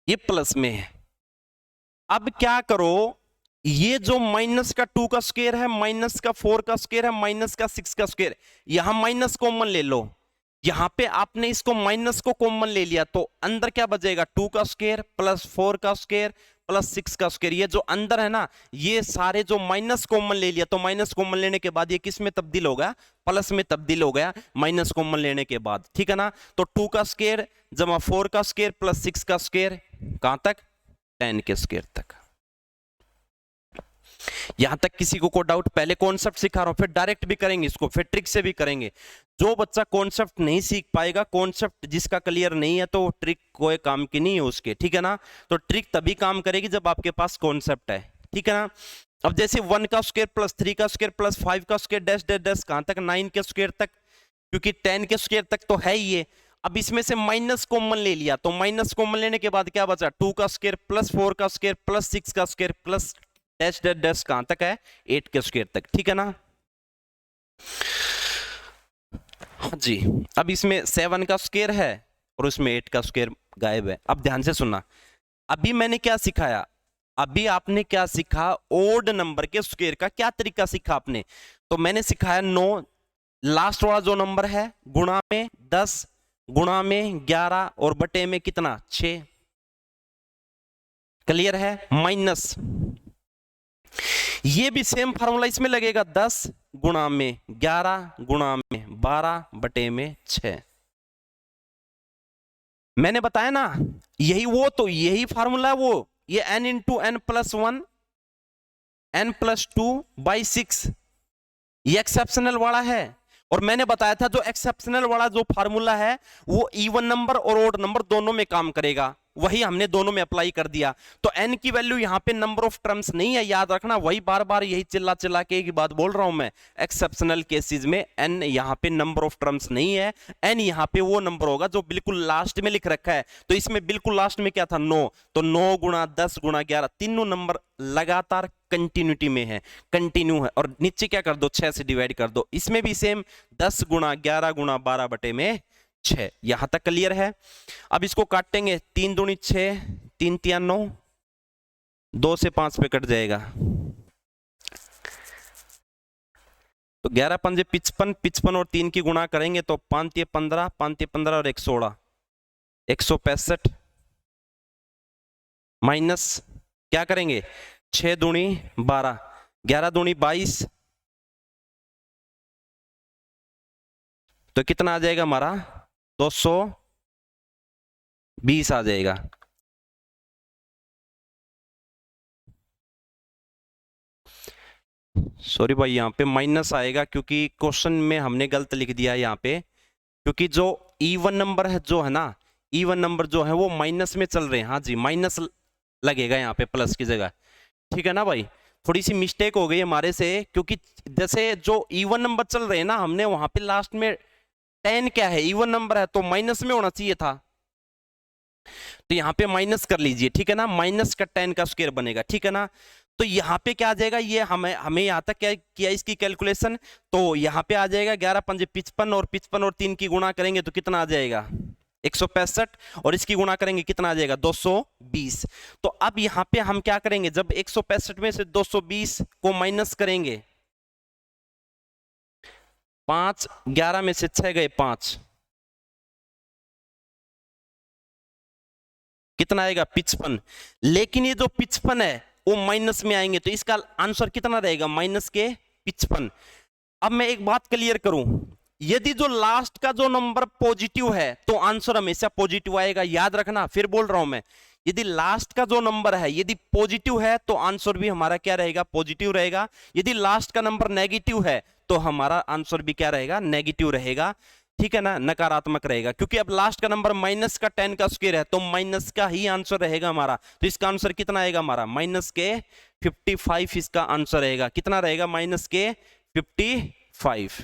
ये प्लस में है। अब क्या करो, ये जो माइनस का 2 का स्क्वायर है, माइनस का 4 का स्क्वायर है, माइनस का 6 का स्क्वायर, यहां माइनस कॉमन ले लो। यहां पे आपने इसको माइनस को कॉमन ले लिया तो अंदर क्या बचेगा, 2 का स्क्वायर प्लस 4 का स्क्वायर प्लस 6 का स्क्वायर। ये जो अंदर है ना, ये सारे जो माइनस कॉमन ले लिया, तो माइनस कॉमन लेने के बाद ये किस में तब्दील होगा, प्लस में तब्दील हो गया माइनस कॉमन लेने के बाद, ठीक है ना। तो 2 का स्क्वायर जमा 4 का स्क्वायर प्लस 6 का स्क्वायर, कहां तक, 10 के स्क्वायर तक। यहां तक किसी को डाउट? पहले कॉन्सेप्ट सिखा रहा हूं, फिर डायरेक्ट भी करेंगे इसको, फिर ट्रिक से भी करेंगे। जो बच्चा कॉन्सेप्ट नहीं सीख पाएगा, कॉन्सेप्ट जिसका क्लियर नहीं है, तो ट्रिक कोई काम की नहीं है उसके, ठीक है ना। तो ट्रिक तभी काम करेगी जब आपके पास कॉन्सेप्ट है, ठीक है ना। अब जैसे 1 का स्क्वायर प्लस 3 का स्क्वायर प्लस 5 का स्क्वायर डैश डैश डैश, कहां तक, 9 के स्क्वायर तक, क्योंकि 10 के स्क्वायर तक तो है ही ये। अब इसमें से माइनस कॉमन ले लिया, तो माइनस कॉमन लेने के बाद क्या बचा, 2 का स्क्वायर प्लस 4 का स्क्वायर प्लस 6 का square plus dash dash dash, कहां तक है, 8 के स्क्वायर तक, ठीक है ना। हाँ जी। अब इसमें 7 का स्क्वायर है और उसमें 8 का स्क्वायर गायब है। अब ध्यान से सुनना, अभी मैंने क्या सिखाया, अभी आपने क्या सीखा, ओड नंबर के स्क्वायर का क्या तरीका सीखा आपने। तो मैंने सिखाया 9, लास्ट वाला जो नंबर है गुणा में 10, गुणा में 11 और बटे में कितना, 6। क्लियर है। माइनस, ये भी सेम फार्मूला इसमें लगेगा, 10 गुणा में 11 गुणा में 12 बटे में 6। मैंने बताया ना, यही वो, तो यही फार्मूला वो, ये n into n plus 1 n plus 2 by 6, ये एक्सेप्शनल वाला है। और मैंने बताया था जो एक्सेप्शनल वाला जो फार्मूला है वो इवन नंबर और ओड नंबर दोनों में काम करेगा, वही हमने दोनों में अप्लाई कर दिया। तो n की वैल्यू यहां पे नंबर ऑफ टर्म्स नहीं है, याद रखना, वही बार बार यही चिल्ला चिल्ला के एक बात बोल रहा हूं मैं। एक्सेप्शनल केसेस में n यहां पे नंबर ऑफ टर्म्स नहीं है, n यहां पे वो नंबर होगा जो बिल्कुल लास्ट में लिख रखा है। तो इसमें बिल्कुल लास्ट में क्या था, 9, तो 9 गुणा 10 गुणा 11, तीनों नंबर लगातार कंटिन्यूटी में है, कंटिन्यू है। और नीचे क्या कर दो, 6 से डिवाइड कर दो। इसमें भी सेम 10 गुणा 11 गुणा 12 बटे में 6। यहां तक क्लियर है। अब इसको काटेंगे, 3 दूनी 6, 3 तिया 9, 2 से 5 पे कट जाएगा, तो 11 पंजे 55, 55 और 3 की गुणा करेंगे तो 5 तिया 15, 5 तिया 15 और 1 16, 165 माइनस क्या करेंगे, 6 दूनी 12, 11 दूनी 22, तो कितना आ जाएगा हमारा, 220 आ जाएगा। सॉरी भाई, यहाँ पे माइनस आएगा क्योंकि क्वेश्चन में हमने गलत लिख दिया है यहाँ पे, क्योंकि जो इवन नंबर है जो है ना, इवन नंबर जो है वो माइनस में चल रहे हैं। हाँ जी, माइनस लगेगा यहाँ पे प्लस की जगह, ठीक है ना भाई। थोड़ी सी मिस्टेक हो गई हमारे से, क्योंकि जैसे जो इवन नंबर चल रहे हैं ना, हमने वहां पे लास्ट में 10 क्या है, इवन नंबर है, तो माइनस में होना चाहिए था, तो यहाँ पे माइनस कर लीजिए, ठीक है ना। माइनस का 10 का स्क्वायर बनेगा, ठीक है ना। तो यहाँ पे क्या आ जाएगा, ये हमें यहाँ तक क्या किया इसकी कैलकुलेशन, तो यहाँ पे आ जाएगा 11 पंजे 55 और 55 और 3 की गुणा करेंगे तो कितना आ जाएगा, 165, और इसकी गुणा करेंगे कितना आ जाएगा, 220। तो अब यहाँ पे हम क्या करेंगे, जब 165 में से 220 को माइनस करेंगे, 5, 11 में से 6 गए 5, कितना आएगा, 55। लेकिन ये जो 55 है वो माइनस में आएंगे, तो इसका आंसर कितना रहेगा, माइनस के 55। अब मैं एक बात क्लियर करूं, यदि जो लास्ट का जो नंबर पॉजिटिव है तो आंसर हमेशा पॉजिटिव आएगा, याद रखना, फिर बोल रहा हूं मैं, यदि लास्ट का जो नंबर है यदि पॉजिटिव है तो आंसर भी हमारा क्या रहेगा, पॉजिटिव रहेगा। यदि लास्ट का नंबर नेगेटिव है तो हमारा आंसर भी क्या रहेगा, नेगेटिव रहेगा, ठीक है ना, नकारात्मक रहेगा। क्योंकि अब लास्ट का नंबर माइनस का 10 का स्क्वायर है तो माइनस का ही आंसर रहेगा हमारा। तो इसका आंसर कितना आएगा हमारा, माइनस के 55 इसका आंसर रहेगा। कितना रहेगा, माइनस के 55,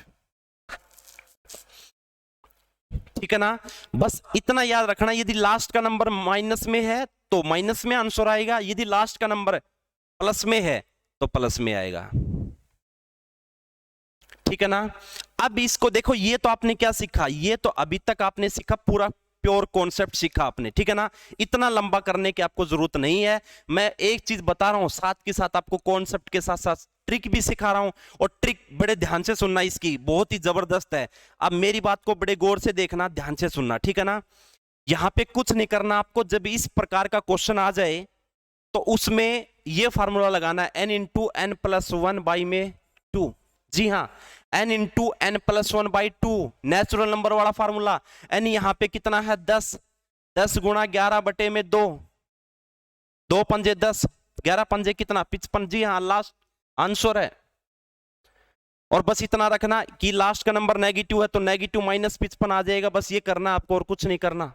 ठीक है ना। बस इतना याद रखना, यदि लास्ट का नंबर माइनस में है तो माइनस में आंसर आएगा, यदि लास्ट का नंबर प्लस में है तो प्लस में आएगा, ठीक है ना। अब इसको देखो, ये तो आपने क्या सीखा, ये तो अभी तक आपने सीखा पूरा प्योर कॉन्सेप्ट सीखा आपने, ठीक है ना। इतना लंबा करने की आपको जरूरत नहीं है। मैं एक चीज बता रहा हूं, साथ के साथ आपको कॉन्सेप्ट के साथ साथ ट्रिक भी सिखा रहा हूं, और ट्रिक बड़े ध्यान से सुनना, इसकी बहुत ही जबरदस्त है। अब मेरी बात को बड़े गौर से देखना, ध्यान से सुनना, ठीक है ना। यहां पे कुछ नहीं करना आपको। जब इस प्रकार का क्वेश्चन आ जाए तो उसमें ये फार्मूला लगाना है, n into n plus one by में 2। जी हाँ, n into n plus one by 2, natural number वाला फार्मूला। n यहां पे कितना है 10, 10 गुणा 11 बटे में 2, 2 पंजे 10, 11 पंजे कितना 55। जी हाँ, लास्ट आंसर है। और बस इतना रखना कि लास्ट का नंबर नेगेटिव है तो नेगेटिव माइनस 55 आ जाएगा। बस ये करना आपको, और कुछ नहीं करना,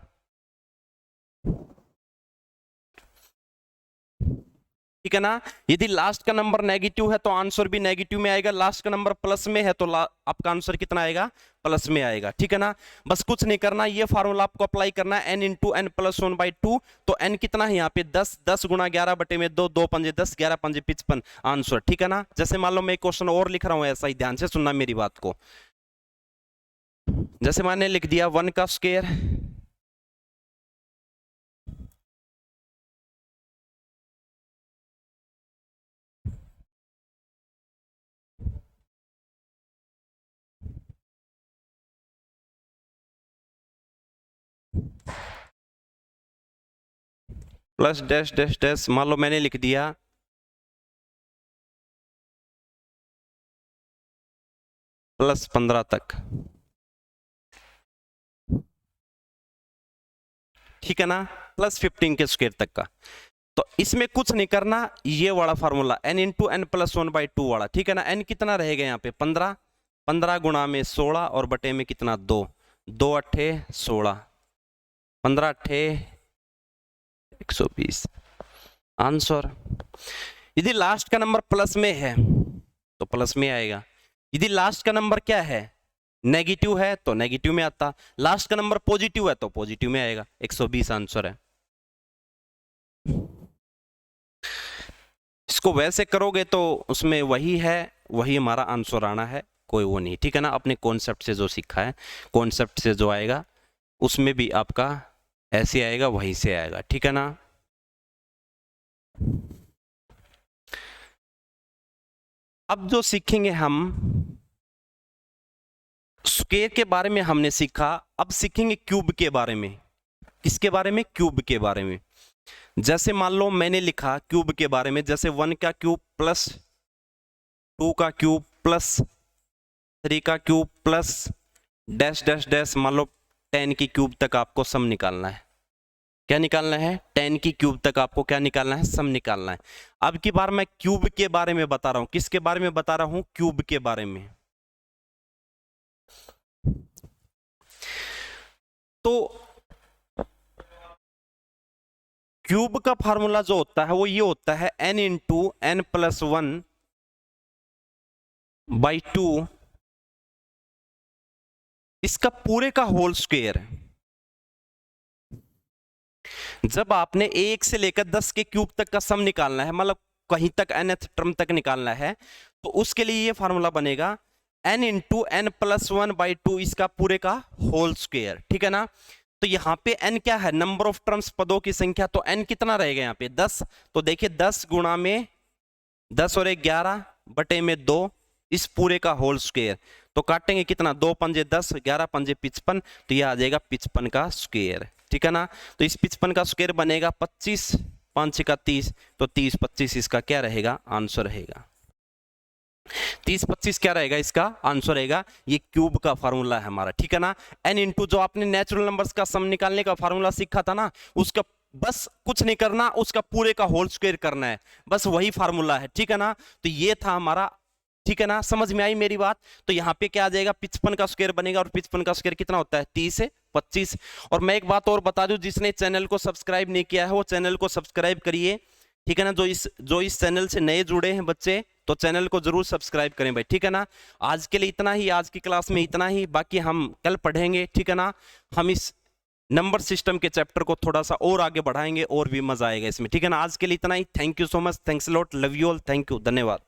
ठीक है ना। यदि लास्ट का नंबर नेगेटिव है तो आंसर भी नेगेटिव में आएगा, लास्ट का नंबर प्लस में है तो आपका आंसर कितना आएगा, प्लस में आएगा, ठीक है ना। बस कुछ नहीं करना, ये फार्मूला आपको अप्लाई करना है, n into n plus one by 2। तो n कितना है यहाँ पे 10, 10 गुणा 11 बटे में 2, 2 पंजे 10, 11 पंजे 55 आंसर, ठीक है ना। जैसे मान लो मैं एक क्वेश्चन और लिख रहा हूँ, ऐसा ही ध्यान से सुनना मेरी बात को। जैसे मैंने लिख दिया 1 का square plus dash dash dash, मान लो मैंने लिख दिया प्लस 15 तक, ठीक है ना, प्लस 15 के स्क्वायर तक का। तो इसमें कुछ नहीं करना, ये वाला formula n into n plus one by 2 वाला, ठीक है ना। n कितना रहेगा यहाँ पे 15, 15 गुणा में 16 और बटे में कितना 2, 2 अट्ठे 16, 15 अट्ठे 120 आंसर। यदि लास्ट का नंबर प्लस में है तो प्लस में आएगा, यदि लास्ट का नंबर क्या है नेगेटिव है तो नेगेटिव में आता, लास्ट का नंबर पॉजिटिव है तो पॉजिटिव में आएगा, 120 आंसर है। इसको वैसे करोगे तो उसमें वही है, वही हमारा आंसर आना है, कोई वो नहीं, ठीक है ना। अपने कॉन्सेप्ट से जो सीखा है, कॉन्सेप्ट से जो आएगा उसमें भी आपका ऐसे आएगा, वहीं से आएगा, ठीक है ना। अब जो सीखेंगे हम स्क्वायर के बारे में हमने सीखा, अब सीखेंगे क्यूब के बारे में। किसके बारे में, क्यूब के बारे में। जैसे मान लो मैंने लिखा क्यूब के बारे में, जैसे 1 का क्यूब प्लस 2 का क्यूब प्लस 3 का cube plus dash dash dash, मान लो 10 की क्यूब तक आपको सम निकालना है। क्या निकालना है, 10 की क्यूब तक आपको क्या निकालना है, सम निकालना है। अब की बार मैं क्यूब के बारे में बता रहा हूं, किसके बारे में बता रहा हूं, क्यूब के बारे में। तो क्यूब का फार्मूला जो होता है वो ये होता है n into n plus one by 2, इसका पूरे का होल स्क्वायर। जब आपने 1 से लेकर 10 के क्यूब तक का सम निकालना है, मतलब कहीं तक nth टर्म तक निकालना है, तो उसके लिए ये फार्मूला बनेगा n into n plus one by 2, इसका पूरे का होल स्क्वायर, ठीक है ना। तो यहाँ पे n क्या है, नंबर ऑफ टर्म्स, पदों की संख्या। तो n कितना रहेगा यहाँ पे 10, तो देखिए 10 गुणा में 10 और 11 बटे में 2, इस पूरे का होल स्क्वायर। तो काटेंगे कितना, 2 पंजे 10, 11 पंजे 55, तो ये आ जाएगा 55 का स्क्वायर, ठीक है ना। तो इस 55 का स्क्वायर बनेगा 25, 5 का 30, तो 30 25 इसका क्या रहेगा, आंसर रहेगा। 30 25 क्या रहेगा, इसका आंसर रहेगा। ये क्यूब का फार्मूला है हमारा, ठीक है ना। n इंटू जो आपने नेचुरल नंबर्स का सम निकालने का फार्मूला सीखा था ना, उसका बस कुछ नहीं करना, उसका पूरे का होल स्क्वायर करना है, बस वही फार्मूला है, ठीक है ना। तो ये था हमारा, ठीक है ना, समझ में आई मेरी बात। तो यहाँ पे क्या आ जाएगा, 55 का स्क्वायर बनेगा, और 55 का स्क्वायर कितना होता है 30 से 25। और मैं एक बात और बता दूं, जिसने चैनल को सब्सक्राइब नहीं किया है वो चैनल को सब्सक्राइब करिए, ठीक है ना। जो इस चैनल से नए जुड़े हैं बच्चे, तो चैनल को जरूर सब्सक्राइब करें भाई, ठीक है ना। आज के लिए इतना ही, आज की क्लास में इतना ही, बाकी हम कल पढ़ेंगे, ठीक है ना। हम इस नंबर सिस्टम के चैप्टर को थोड़ा सा और आगे बढ़ाएंगे और भी मजा आएगा इसमें, ठीक है ना। आज के लिए इतना ही, thank you so much, thanks a lot, love you all, thank you, धन्यवाद।